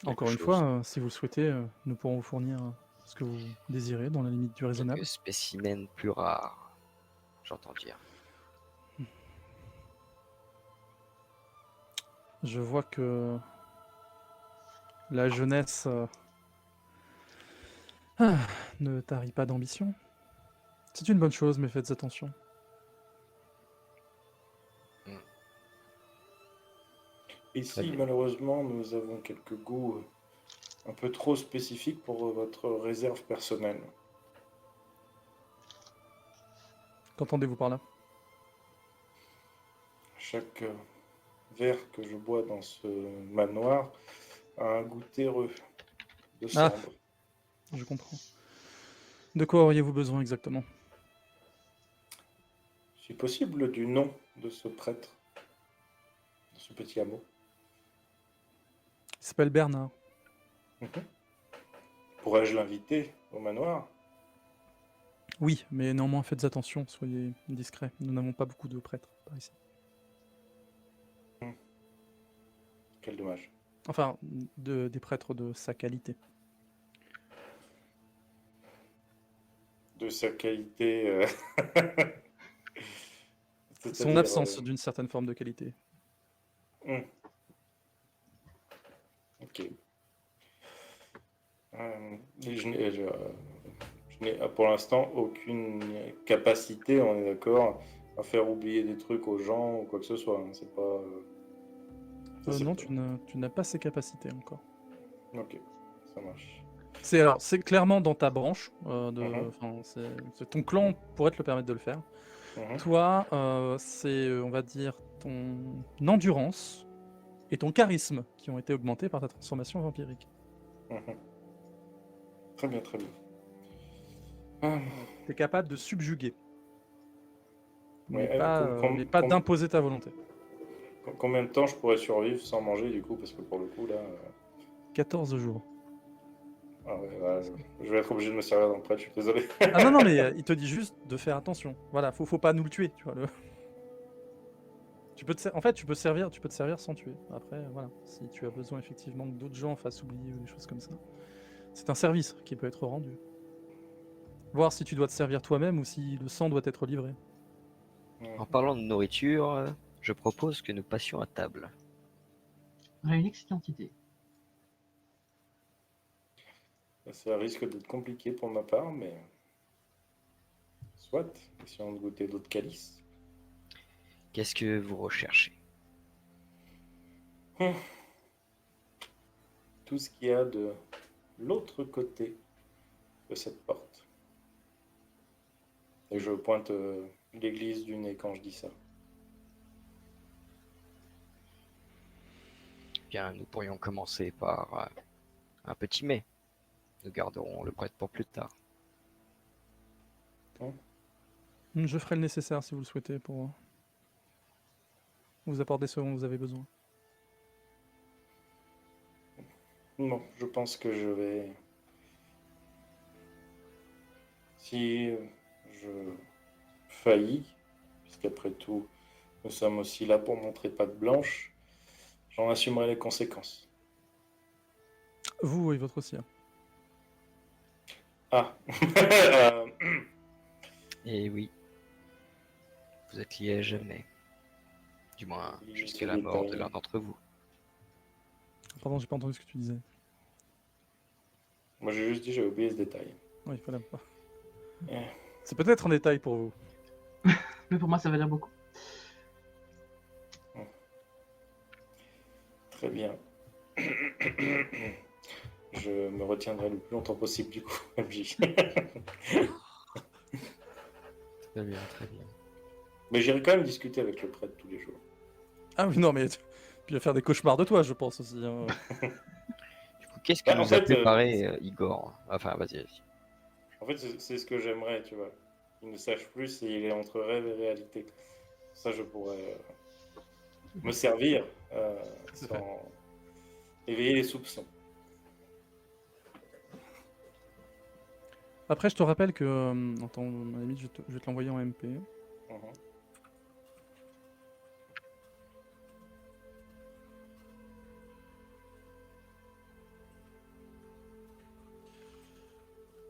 Encore une Quelque fois, chose, si vous le souhaitez, nous pourrons vous fournir ce que vous désirez, dans la limite du raisonnable. quelques spécimens plus rares, j'entends dire. Je vois que la jeunesse ne tarit pas d'ambition. C'est une bonne chose, mais faites attention. Très Ici, bien. malheureusement, nous avons quelques goûts un peu trop spécifiques pour votre réserve personnelle. Qu'entendez-vous par là? Chaque verre que je bois dans ce manoir a un goût terreux de Ah. cendre. Je comprends. De quoi auriez-vous besoin exactement? Si possible, du nom de ce prêtre, de ce petit hameau. Il s'appelle Bernard. Mhm. Pourrais-je l'inviter au manoir? Oui, mais néanmoins faites attention, soyez discrets. Nous n'avons pas beaucoup de prêtres par ici. Quel dommage. Enfin, des prêtres de sa qualité. De sa qualité. Son C'est-à-dire, absence d'une certaine forme de qualité. Ok. Je n'ai pour l'instant aucune capacité, on est d'accord, à faire oublier des trucs aux gens ou quoi que ce soit. Hein. C'est pas. Ça, c'est Non, pas- tu n'as pas ces capacités encore. Ok, ça marche. C'est clairement dans ta branche. Mhm. Enfin, ton clan pourrait te le permettre de le faire. Mhm. Toi, c'est, on va dire, ton endurance et ton charisme qui ont été augmentés par ta transformation vampirique. Mhm. Très bien, très bien. Ah, Tu es capable de subjuguer, ouais, mais pas d'imposer ta volonté. combien de temps je pourrais survivre sans manger du coup? Parce que pour le coup, là. 14 jours. Ah ouais, je vais être obligé de me servir d'un prêtre, je suis désolé. Ah non, mais il te dit juste de faire attention. Voilà, faut pas nous le tuer, tu vois. En fait, tu peux te servir sans tuer. Après, voilà, si tu as besoin effectivement que d'autres gens fassent oublier ou des choses comme ça, c'est un service qui peut être rendu. Voir si tu dois te servir toi-même ou si le sang doit être livré. En parlant de nourriture, je propose que nous passions à table. On a une excellente idée. Ça risque d'être compliqué pour ma part, mais. Soit, essayons de goûter d'autres calices. Qu'est-ce que vous recherchez? Tout ce qu'il y a de l'autre côté de cette porte. Et je pointe l'église du nez quand je dis ça. Bien, nous pourrions commencer par un petit mets. Nous garderons le prêtre pour plus tard. Je ferai le nécessaire si vous le souhaitez pour vous apporter ce dont vous avez besoin. Non, je pense que je vais. Si je faillis, puisqu'après tout, nous sommes aussi là pour montrer patte blanche, j'en assumerai les conséquences. Vous et votre sire. Ah. Et oui, vous êtes liés à jamais. Du moins, Oui, jusqu'à ce la mort de détail. l'un d'entre vous. Pardon, j'ai pas entendu ce que tu disais. Moi, j'ai juste dit, j'ai oublié ce détail. Oui, il fallait pas. Eh. C'est peut-être un détail pour vous. Mais pour moi, ça veut dire beaucoup. Très bien. Je me retiendrai le plus longtemps possible du coup, MJ. Très bien, très bien. Mais j'irai quand même discuter avec le prêtre tous les jours. Ah oui, non, mais tu vas faire des cauchemars de toi, je pense aussi. Hein. Du coup, qu'est-ce que Bah, en nous a fait, préparé Igor? Enfin, vas-y. En fait, c'est ce que j'aimerais, tu vois. Il ne sache plus s'il est entre rêve et réalité. Ça, je pourrais me servir sans éveiller les soupçons. Après, je te rappelle que, attends, à la limite, je vais te l'envoyer en MP. Mhm.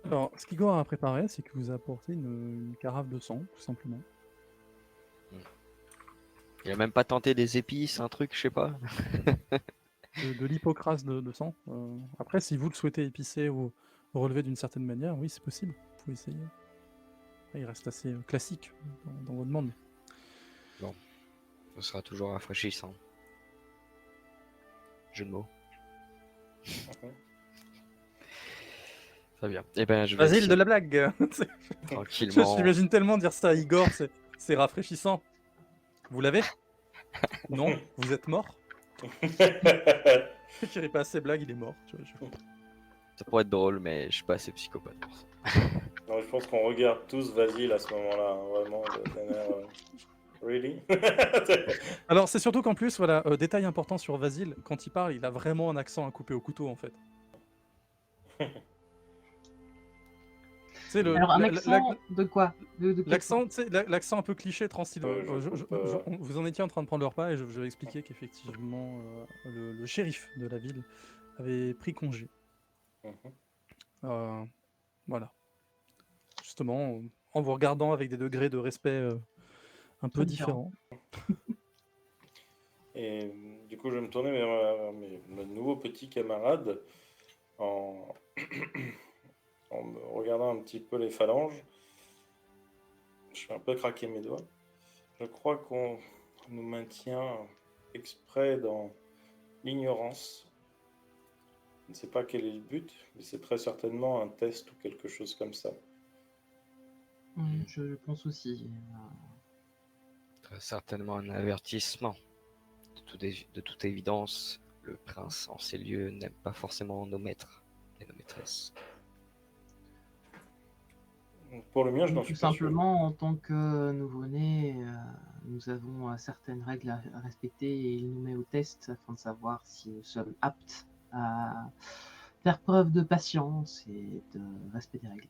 Alors, ce qu'Igor a préparé, c'est qu'il vous a apporté une carafe de sang, tout simplement. Il a même pas tenté des épices, un truc, je sais pas. De l'hypocrase de sang. Après, si vous le souhaitez épicé ou relever d'une certaine manière, oui, c'est possible. Vous pouvez essayer. Il reste assez classique dans vos demandes. Bon, ce sera toujours rafraîchissant. Jeu de mots. Mhm. Très bien. Eh ben, je vais Basile essayer de la blague. tranquillement. J'imagine tellement dire ça à Igor, c'est rafraîchissant. Vous l'avez? Non? Vous êtes mort? Qui rit pas assez blague, il est mort. Tu vois, Ça pourrait être drôle, mais je suis pas assez psychopathe pour ça. Non, je pense qu'on regarde tous Vasile à ce moment-là, hein, vraiment, d'un air, really? Alors, c'est surtout qu'en plus, voilà, détail important sur Vasile, quand il parle, il a vraiment un accent à couper au couteau, en fait. C'est Alors, un accent de quoi? De quel l'accent, sens? tu sais, l'accent un peu cliché transylvain. Je coupe, Vous en étiez en train de prendre le repas et je vais expliquer qu'effectivement, le shérif de la ville avait pris congé. Mhm. Voilà. Justement, en vous regardant avec des degrés de respect un peu Très différent. différents. Et du coup, je vais me tourner vers mes nouveaux petits camarades en... en me regardant un petit peu les phalanges. Je vais un peu craquer mes doigts. Je crois qu'on nous maintient exprès dans l'ignorance. Je ne sais pas quel est le but, mais c'est très certainement un test ou quelque chose comme ça. Oui, je pense aussi. Très certainement un avertissement. De toute évidence, le prince en ces lieux n'aime pas forcément nos maîtres et nos maîtresses. Pour le mien, je n'en Tout suis pas sûr. simplement, en tant que nouveau-né, nous avons certaines règles à respecter et il nous met au test afin de savoir si nous sommes aptes à faire preuve de patience et de respect des règles.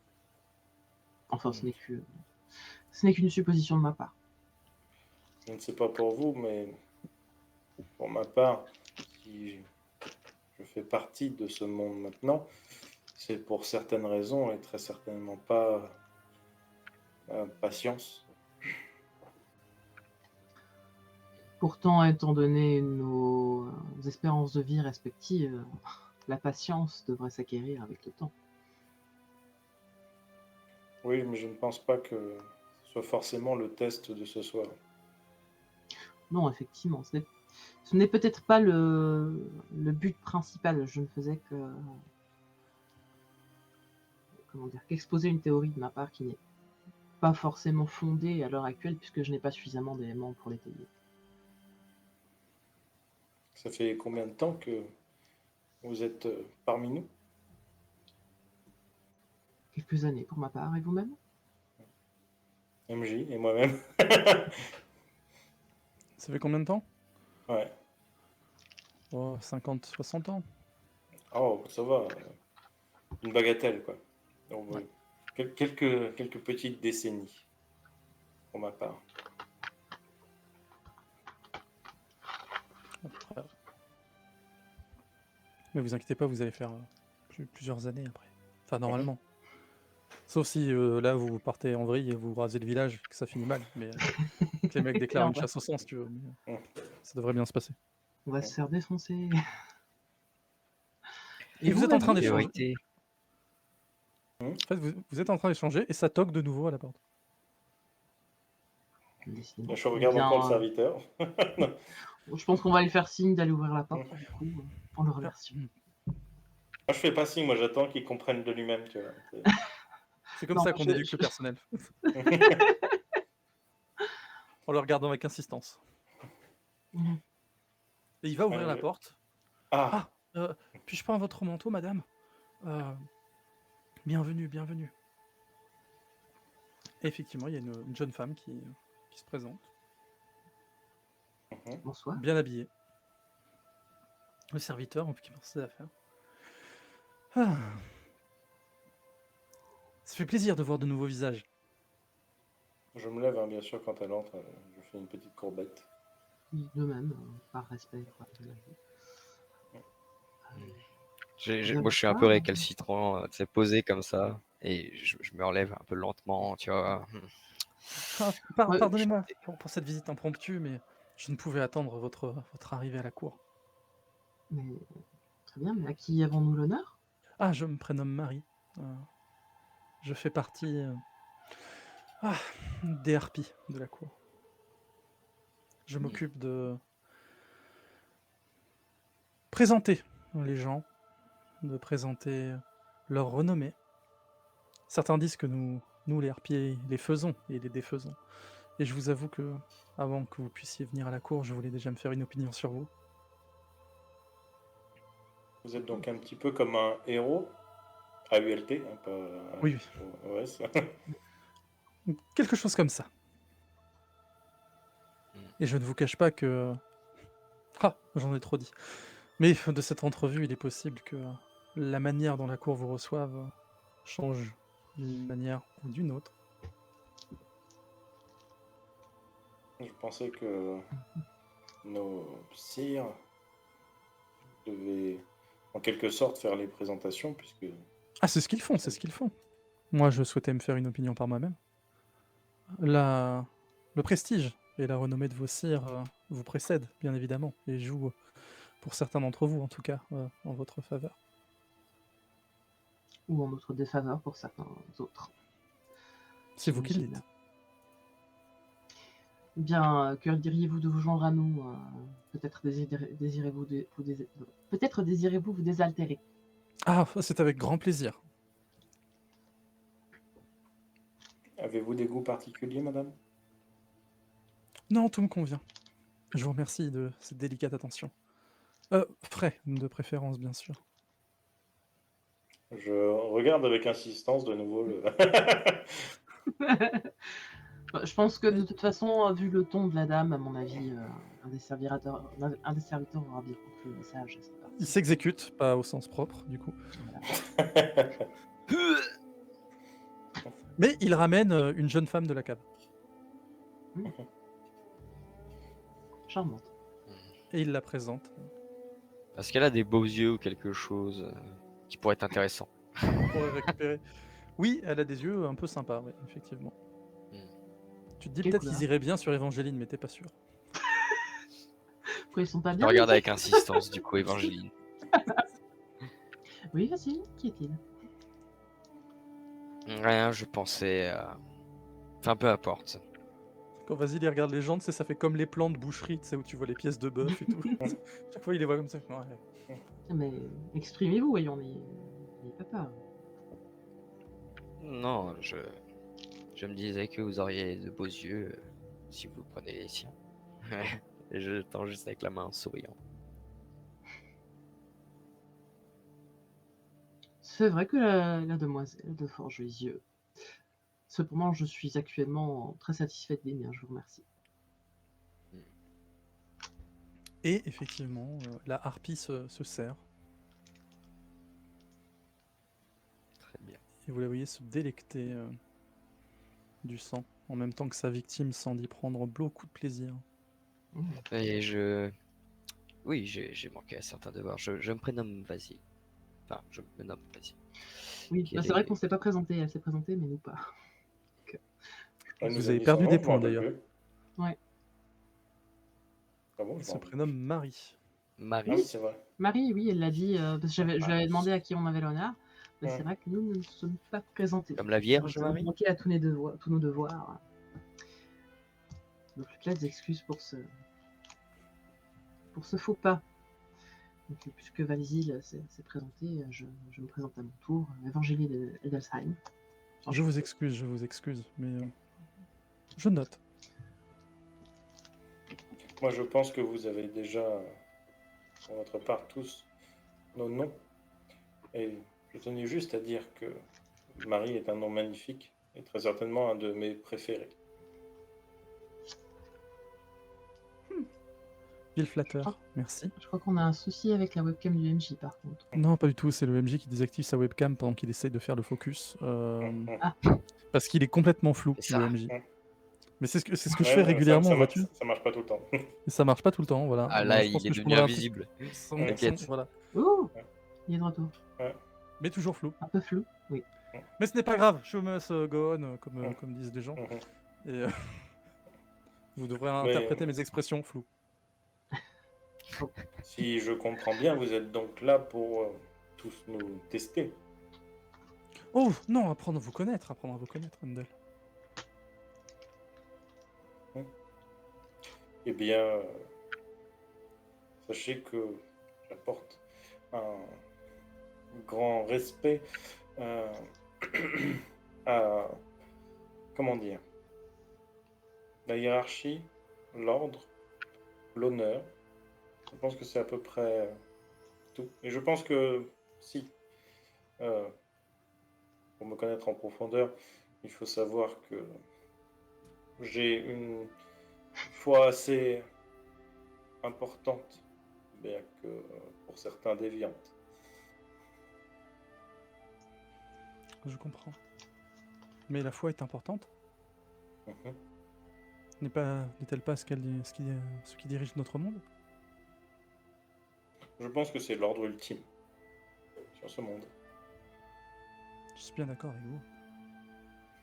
Enfin, ce n'est qu'une supposition de ma part. Je ne sais pas pour vous, mais pour ma part, si je fais partie de ce monde maintenant, c'est pour certaines raisons et très certainement pas patience. Pourtant, étant donné nos espérances de vie respectives, la patience devrait s'acquérir avec le temps. Oui, mais je ne pense pas que ce soit forcément le test de ce soir. Non, effectivement, ce n'est peut-être pas le but principal. Je ne faisais que qu'exposer une théorie de ma part qui n'est pas forcément fondée à l'heure actuelle puisque je n'ai pas suffisamment d'éléments pour l'étayer. Ça fait combien de temps que vous êtes parmi nous? Quelques années pour ma part, et vous-même? MJ et moi-même. Ça fait combien de temps? Ouais. Oh, 50, 60 ans. Oh, ça va. Une bagatelle, quoi. Donc, Ouais. quelques petites décennies, pour ma part. Après. Mais vous inquiétez pas, vous allez faire plusieurs années après. Enfin, normalement. Sauf si là, vous partez en vrille et vous rasez le village, que ça finit mal. Mais que les mecs déclarent une chasse au sang, si tu veux. Mais, ça devrait bien se passer. On va se faire défoncer. Et vous êtes en train Vasile d'échanger. Priorité. En fait, vous êtes en train d'échanger et ça toque de nouveau à la porte. Décidément. Je regarde Eh bien, encore le serviteur. je pense qu'on va lui faire signe d'aller ouvrir la porte, du coup, en le remerciant. Moi, je fais pas signe, moi j'attends qu'il comprenne de lui-même, tu vois. C'est comme Non, ça qu'on je- éduque je- le personnel. En le regardant avec insistance. Mhm. Et il va ouvrir la Allez. porte. Ah, Ah, puis-je prendre votre manteau, madame? Bienvenue, bienvenue. Et effectivement, il y a une jeune femme qui se présente, Bonsoir. bien habillée. Le serviteur, qui commence ses affaires. Ah. Ça fait plaisir de voir de nouveaux visages. je me lève, hein, bien sûr, quand elle entre, je fais une petite courbette. Oui, de même, par respect. Quoi. Moi, je suis un peu récalcitrant, tu sais, posé comme ça, et je me relève un peu lentement, tu vois. Ah, Ouais, pardonnez-moi pour cette visite impromptue, mais je ne pouvais attendre votre arrivée à la cour. Mais très bien, mais à qui avons-nous l'honneur? Ah, je me prénomme Marie. Je fais partie des harpies de la cour. Je m'occupe de présenter les gens, de présenter leur renommée. Certains disent que nous les harpies, les faisons et les défaisons. Et je vous avoue que, avant que vous puissiez venir à la cour, je voulais déjà me faire une opinion sur vous. Vous êtes donc un petit peu comme un héros, AULT, hein, pas... Oui, Ouais, ça. quelque chose comme ça. Et je ne vous cache pas que... Ah, j'en ai trop dit. Mais de cette entrevue, il est possible que la manière dont la cour vous reçoive change d'une manière ou d'une autre. Je pensais que nos sires devaient en quelque sorte faire les présentations, puisque... Ah, c'est ce qu'ils font, c'est ce qu'ils font. Moi, je souhaitais me faire une opinion par moi-même. Le prestige et la renommée de vos sires vous précèdent, bien évidemment, et jouent, pour certains d'entre vous en tout cas, en votre faveur. Ou en notre défaveur pour certains autres. C'est vous qui le J'imagine. dites. Eh bien, que diriez-vous de vous joindre à nous? Peut-être peut-être désirez-vous vous désaltérer. Ah, c'est avec grand plaisir. Avez-vous des goûts particuliers, madame? Non, tout me convient. Je vous remercie de cette délicate attention. Frais, de préférence, bien sûr. Je regarde avec insistance de nouveau le... Je pense que de toute façon, vu le ton de la dame, à mon avis, un des serviteurs aura bien compris le message. C'est parti. Il s'exécute, pas au sens propre, du coup. Voilà. Mais il ramène une jeune femme de la cave. Charmante. Et il la présente. Est-ce qu'elle a des beaux yeux ou quelque chose qui pourrait être intéressant? Pour récupérer. Oui, elle a des yeux un peu sympas, ouais, effectivement. Tu te dis Quelle peut-être couleur? qu'ils iraient bien sur Évangéline, mais t'es pas sûr. Pourquoi ils sont pas Je bien? regarde les avec insistance, du coup, Évangéline. Oui, vas-y, qui est-il? Rien, je pensais... Enfin, peu importe. Quand Vasily regarde les jantes, ça fait comme les plans de boucherie, tu sais, où tu vois les pièces de bœuf et tout. Chaque fois, il les voit comme ça. Ouais. Mais exprimez-vous, voyons, n'ayez pas peur. Non, je me disais que vous auriez de beaux yeux si vous prenez les siens. Et je tends juste avec la main en souriant. C'est vrai que la demoiselle a de fort jolis yeux. Cependant, je suis actuellement très satisfaite des miens, je vous remercie. Et effectivement, la harpie se sert. Très bien. Et vous la voyez se délecter du sang, en même temps que sa victime semble y prendre beaucoup de plaisir. Et oui, j'ai manqué à certains devoirs. Je me prénomme Vasily. Enfin, je me nomme Vasily. Oui, Quel c'est vrai est- qu'on s'est pas présenté, elle s'est présentée, mais nous pas. Elle nous Vous a avez dit perdu son des nom, je points, m'en rappelle d'ailleurs. plus. Ouais. Ah bon, Elle je se m'en rappelle prénomme plus. Marie. Marie. Ah oui, c'est vrai. Marie, oui, elle l'a dit, parce que je lui avais demandé à qui on avait l'honneur. Mais Ouais. c'est vrai que nous ne nous sommes pas présentés. Comme la Vierge Nous avons Marie. manqué à tous nos devoirs. Donc, toutes les excuses pour ce faux pas. Donc, puisque Valzil s'est présenté, je me présente à mon tour. Évangélie d'Edelsheim. Je vous excuse, mais je note. Moi, je pense que vous avez déjà, pour votre part, tous nos noms. Et je tenais juste à dire que Marie est un nom magnifique et très certainement un de mes préférés. Bill flatteur, merci. Je crois qu'on a un souci avec la webcam du MJ par contre. Non, pas du tout, c'est le MJ qui désactive sa webcam pendant qu'il essaye de faire le focus. Parce qu'il est complètement flou, C'est ça. le MJ. Mais c'est ce que je Ouais, fais régulièrement, ça vois-tu. ça marche pas tout le temps. Et ça marche pas tout le temps, voilà. Ah là, Je pense il est que je devenu prendrai invisible. T'inquiète. voilà. Ouh, il est de retour. Mais toujours flou. Un peu flou, oui. Mais ce n'est pas grave, show must go on, comme disent les gens. Mhm. Et vous devrez Mais- interpréter mes expressions floues. Si je comprends bien, vous êtes donc là pour tous nous tester. Oh non, apprendre à vous connaître, Handel. Eh bien, sachez que j'apporte un grand respect à, comment dire, la hiérarchie, l'ordre, l'honneur. Je pense que c'est à peu près tout. Et je pense que si, pour me connaître en profondeur, il faut savoir que j'ai une foi assez importante, bien que pour certains déviante. Je comprends. Mais la foi est importante. Mhm. N'est-elle pas ce qui dirige notre monde? Je pense que c'est l'ordre ultime sur ce monde. Je suis bien d'accord avec vous.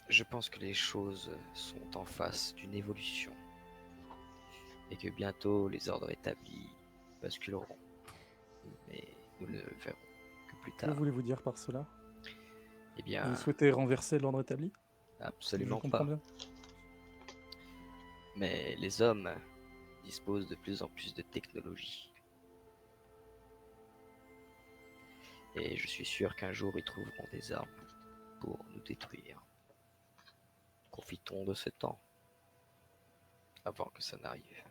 Je pense que les choses sont en face d'une évolution et que bientôt les ordres établis basculeront. Mais nous ne le verrons que plus Que tard. voulez-vous dire par cela? Eh bien, Vous souhaitez renverser l'ordre établi? absolument Je comprends pas. bien. Mais les hommes disposent de plus en plus de technologie. Et je suis sûr qu'un jour ils trouveront des armes pour nous détruire. Profitons de ce temps avant que ça n'arrive.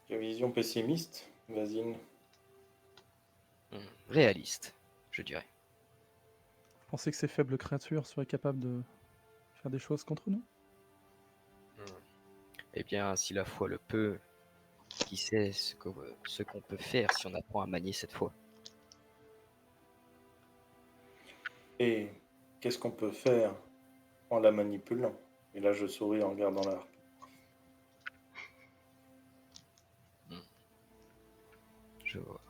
Quelle vision pessimiste, Vasine. Réaliste, je dirais. Vous pensez que ces faibles créatures seraient capables de faire des choses contre nous? Eh bien, si la foi le peut, qui sait ce qu'on peut faire si on apprend à manier cette foi. Et qu'est-ce qu'on peut faire en la manipulant? Et là, je souris en regardant l'arc. Je vois.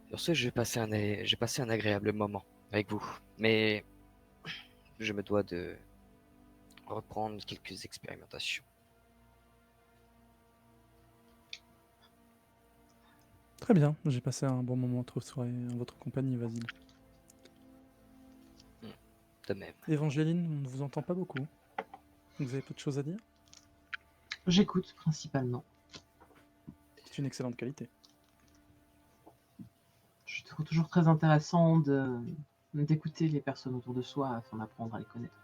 Sur ce, j'ai passé un agréable moment avec vous, mais je me dois de reprendre quelques expérimentations. Très bien, j'ai passé un bon moment en votre compagnie, Vasile. De même. Évangéline, on ne vous entend pas beaucoup. Vous avez peu de choses à dire? J'écoute principalement. C'est une excellente qualité. Je trouve toujours très intéressant d'écouter les personnes autour de soi afin d'apprendre à les connaître.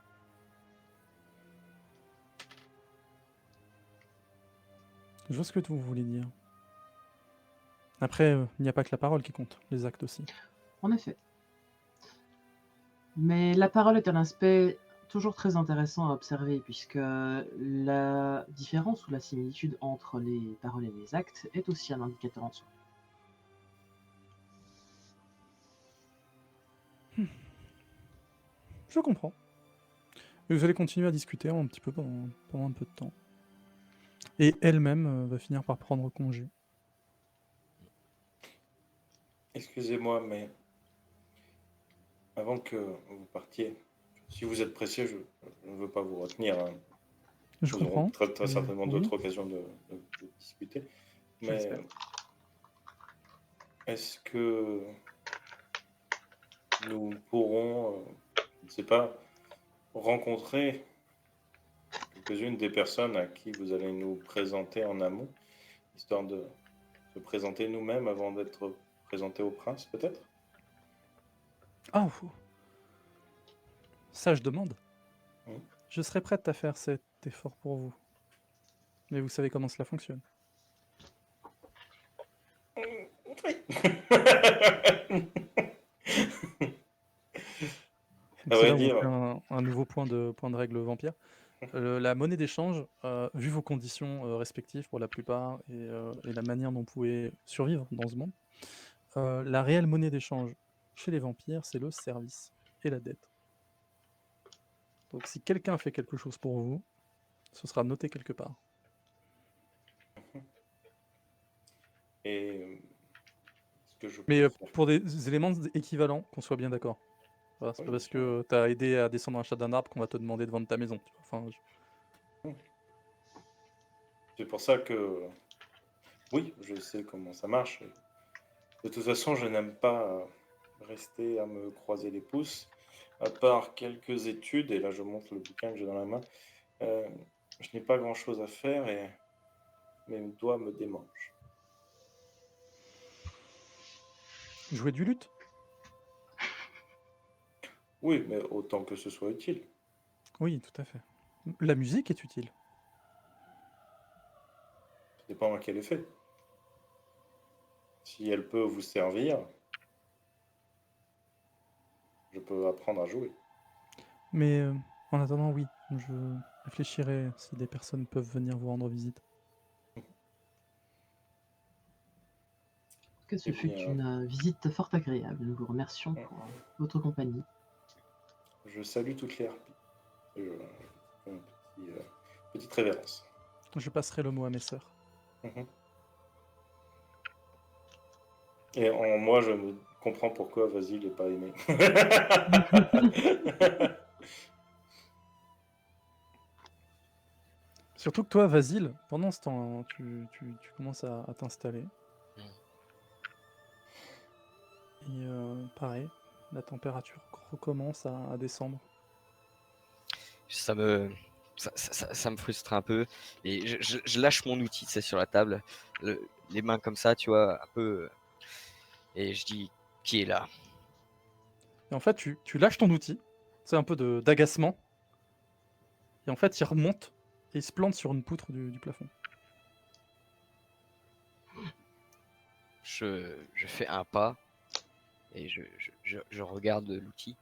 Je vois ce que vous voulez dire. Après, il n'y a pas que la parole qui compte, les actes aussi. En effet. Mais la parole est un aspect toujours très intéressant à observer, puisque la différence ou la similitude entre les paroles et les actes est aussi un indicateur en soi. Je comprends. Et vous allez continuer à discuter un petit peu pendant un peu de temps. Et elle-même va finir par prendre congé. Excusez-moi, mais avant que vous partiez, si vous êtes pressé, je ne veux pas vous retenir. Hein. Je Nous comprends. aurons très certainement Oui, d'autres occasions de discuter. je Mais l'espère. est-ce que nous pourrons, je ne sais pas, rencontrer quelques-unes des personnes à qui vous allez nous présenter en amont, histoire de se présenter nous-mêmes avant d'être présentés au prince, peut-être? Ah, ça je demande. Mhm. Je serais prête à faire cet effort pour vous. Mais vous savez comment cela fonctionne. Oui. À C'est vrai là où on dire, fait un nouveau point de règle vampire. La monnaie d'échange, vu vos conditions respectives pour la plupart et la manière dont vous pouvez survivre dans ce monde, la réelle monnaie d'échange chez les vampires, c'est le service et la dette. Donc si quelqu'un fait quelque chose pour vous, ce sera noté quelque part. et ce que je Mais peux faire. pour des éléments équivalents, qu'on soit bien d'accord. Voilà, c'est Oui, pas bien parce sûr. que t'as aidé à descendre un chat d'un arbre qu'on va te demander de vendre ta maison. Tu vois. Enfin, C'est pour ça que, oui, je sais comment ça marche. De toute façon, je n'aime pas rester à me croiser les pouces, à part quelques études, et là je montre le bouquin que j'ai dans la main. Euh, je n'ai pas grand-chose à faire et mes doigts me démangent. jouer du luth. Oui, mais autant que ce soit utile. Oui, tout à fait. La musique est utile. Ça dépend à quel effet. Si elle peut vous servir, je peux apprendre à jouer. Mais en attendant, oui, je réfléchirai si des personnes peuvent venir vous rendre visite. Que ce Eh fut bien, une visite fort agréable. Nous vous remercions pour votre compagnie. je salue toutes les harpies. Je fais une petite révérence. Je passerai le mot à mes sœurs. Mhm. Et en moi, je me comprends pourquoi Vasile n'est pas aimé. Surtout que toi, Vasile, pendant ce temps, tu commences à t'installer. Et pareil, la température recommence à descendre. Ça me, ça me frustre un peu. Et je lâche mon outil, c'est sur la table, les mains comme ça, tu vois, un peu. Et je dis, qui est là? Et en fait, tu lâches ton outil, c'est un peu d'agacement. Et en fait, il remonte et il se plante sur une poutre du plafond. Je fais un pas et je regarde l'outil.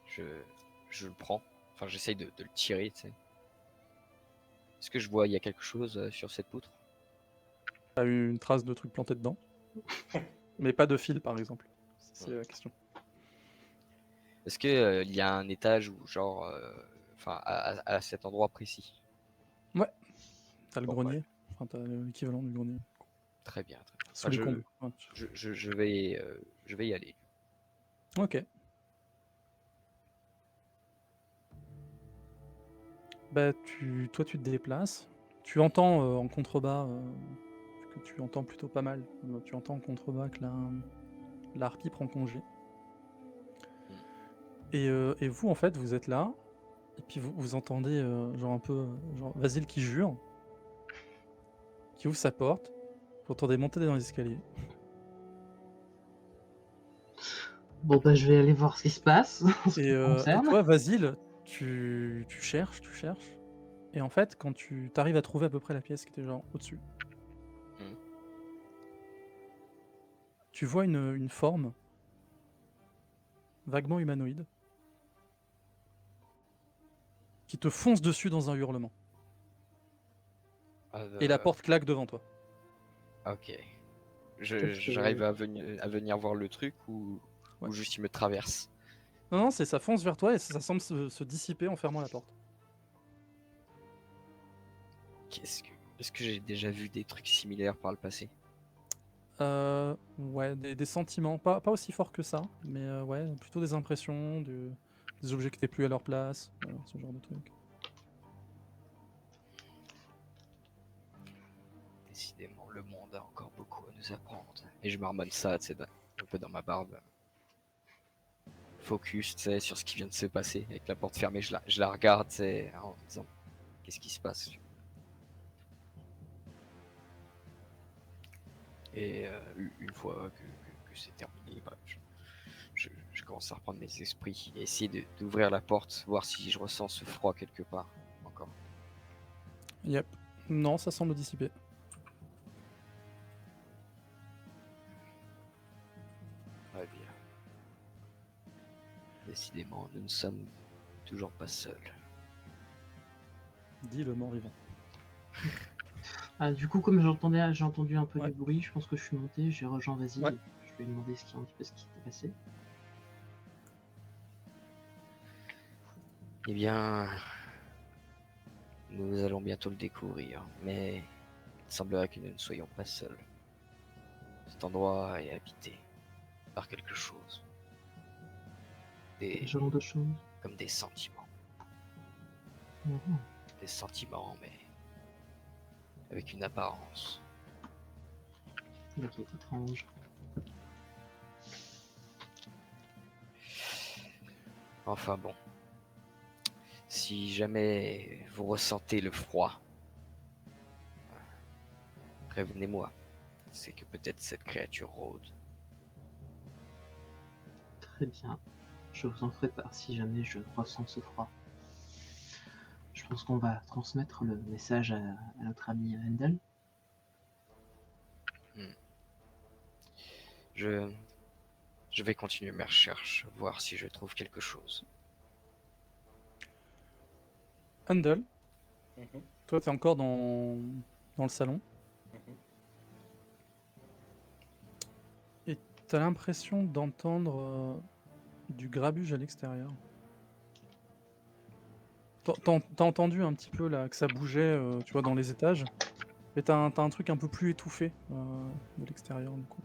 Je, je le prends. Enfin, j'essaye de le tirer, tu sais. Est-ce que je vois, il y a quelque chose sur cette poutre? T'as eu une trace de truc planté dedans, mais pas de fil, par exemple. C'est la question. Est-ce que il y a un étage ou genre, enfin, à cet endroit précis? Ouais, t'as le Bon, ouais, grenier. Enfin, t'as l'équivalent du grenier. très bien, très bien. Sous Enfin, les combles. Ouais. je vais y aller. Ok. Bah, toi, tu te déplaces. Tu entends en contrebas, que tu entends plutôt pas mal. Tu entends en contrebas que la harpie prend congé. Et vous, en fait, vous êtes là. Et puis vous entendez genre un peu genre Vasile qui jure, qui ouvre sa porte. Vous entendez monter dans les escaliers. Bon, bah, je vais aller voir ce qui se passe en ce qui me Et concerne. toi, Vasile, tu cherches. Et en fait, quand tu arrives à trouver à peu près la pièce qui était genre au-dessus, Hmm. tu vois une forme vaguement humanoïde qui te fonce dessus dans un hurlement. Et la porte claque devant toi. Ok. Peut-être J'arrive que... à venir voir le truc Ouais. ou juste il me traverse. Non, ça fonce vers toi et ça semble se dissiper en fermant la porte. Est-ce que j'ai déjà vu des trucs similaires par le passé? Ouais, des sentiments, pas aussi forts que ça, mais ouais, plutôt des impressions, des objets qui n'étaient plus à leur place, voilà, ce genre de truc. Décidément, le monde a encore beaucoup à nous apprendre. Et je marmonne ça, tu sais, un peu dans ma barbe. focus, tu sais, sur ce qui vient de se passer avec la porte fermée. Je la regarde, tu sais, en me disant qu'est-ce qui se passe. Et une fois que c'est terminé, bah, je commence à reprendre mes esprits et essayer d'ouvrir la porte, voir si je ressens ce froid quelque part encore. Yep. Non, ça semble dissipé. Très bien. Décidément, nous ne sommes toujours pas seuls. Dit le mort-vivant. Du coup, comme j'ai entendu un peu Ouais. du bruit, je pense que je suis monté, j'ai rejoint Vasile, Ouais. je lui ai demandé un petit peu ce qui s'était passé. Eh bien, nous allons bientôt le découvrir, mais il semblerait que nous ne soyons pas seuls. Cet endroit est habité par quelque chose. Quel genre de choses? Comme des sentiments. Mhm. Des sentiments, mais avec une apparence. Ok, étrange. Enfin bon. Si jamais vous ressentez le froid, prévenez-moi. C'est que peut-être cette créature rôde. Très bien. Je vous en ferai part si jamais je ressens ce froid. Je pense qu'on va transmettre le message à notre ami Handel. Je vais continuer mes recherches, voir si je trouve quelque chose. Handel, Mhm, toi, t'es encore dans le salon. mhm. Et t'as l'impression d'entendre du grabuge à l'extérieur. T'as entendu un petit peu là que ça bougeait, tu vois, dans les étages. Mais t'as un truc un peu plus étouffé de l'extérieur, du coup.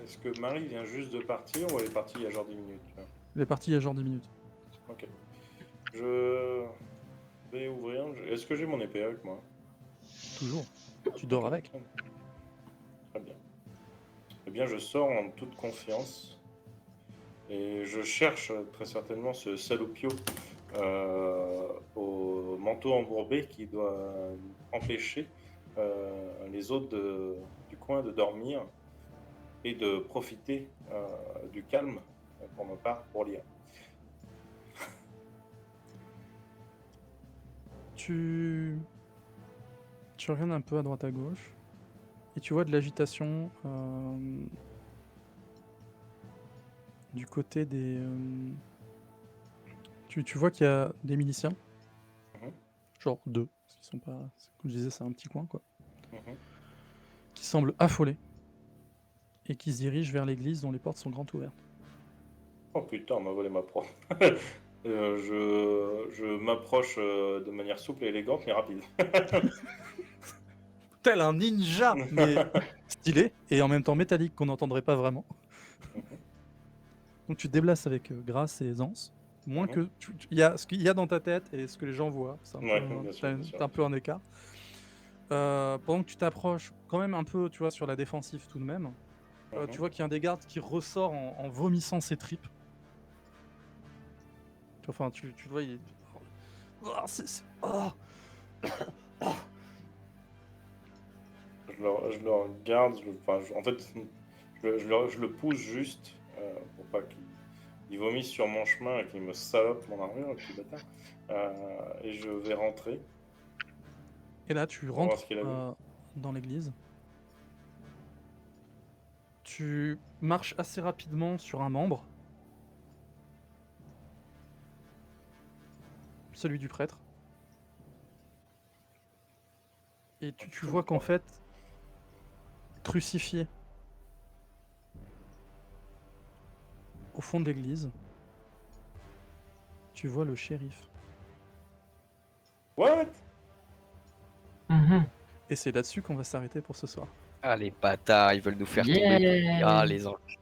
Est-ce que Marie vient juste de partir ou elle est partie il y a genre 10 minutes là? Elle est partie il y a genre 10 minutes. Ok. Je vais ouvrir. Est-ce que j'ai mon épée avec moi? Toujours. Tu dors Ok. avec. Très bien. Eh bien, je sors en toute confiance et je cherche très certainement ce salopio au manteau embourbé qui doit empêcher les autres du coin de dormir et de profiter du calme pour ma part pour lire. Tu regardes un peu à droite à gauche et tu vois de l'agitation du côté des. Tu vois qu'il y a des miliciens, Mhm, genre deux, parce qu'ils sont pas. Comme je disais, c'est un petit coin quoi, mhm. qui semblent affolés et qui se dirigent vers l'église dont les portes sont grandes ouvertes. Oh putain, on m'a volé ma proie. Je m'approche de manière souple et élégante mais rapide. Tel un ninja, mais stylé et en même temps métallique qu'on n'entendrait pas vraiment. Mhm, Donc tu te déplaces avec grâce et aisance. Moins mhm. que il y a ce qu'il y a dans ta tête et ce que les gens voient. C'est un peu, Ouais, bien sûr, bien sûr. t'as un peu un écart. Pendant que tu t'approches, quand même un peu, tu vois, sur la défensive tout de même. Tu Mhm. vois qu'il y a un des gardes qui ressort en vomissant ses tripes. Enfin, tu le vois, il est. Oh, oh. Je le regarde, en fait, je le pousse juste pour pas qu'il vomisse sur mon chemin et qu'il me salope mon armure, le petit bâtard. Et je vais rentrer Et là, tu pour voir rentres ce qu'il a vu. dans l'église. Tu marches assez rapidement sur un membre, celui du prêtre. Et tu vois qu'en fait, crucifié au fond de l'église, tu vois le shérif. What? Mhm. Et c'est là-dessus qu'on va s'arrêter pour ce soir. Ah les bâtards, ils veulent nous faire tomber. Yeah. Ah les enculés.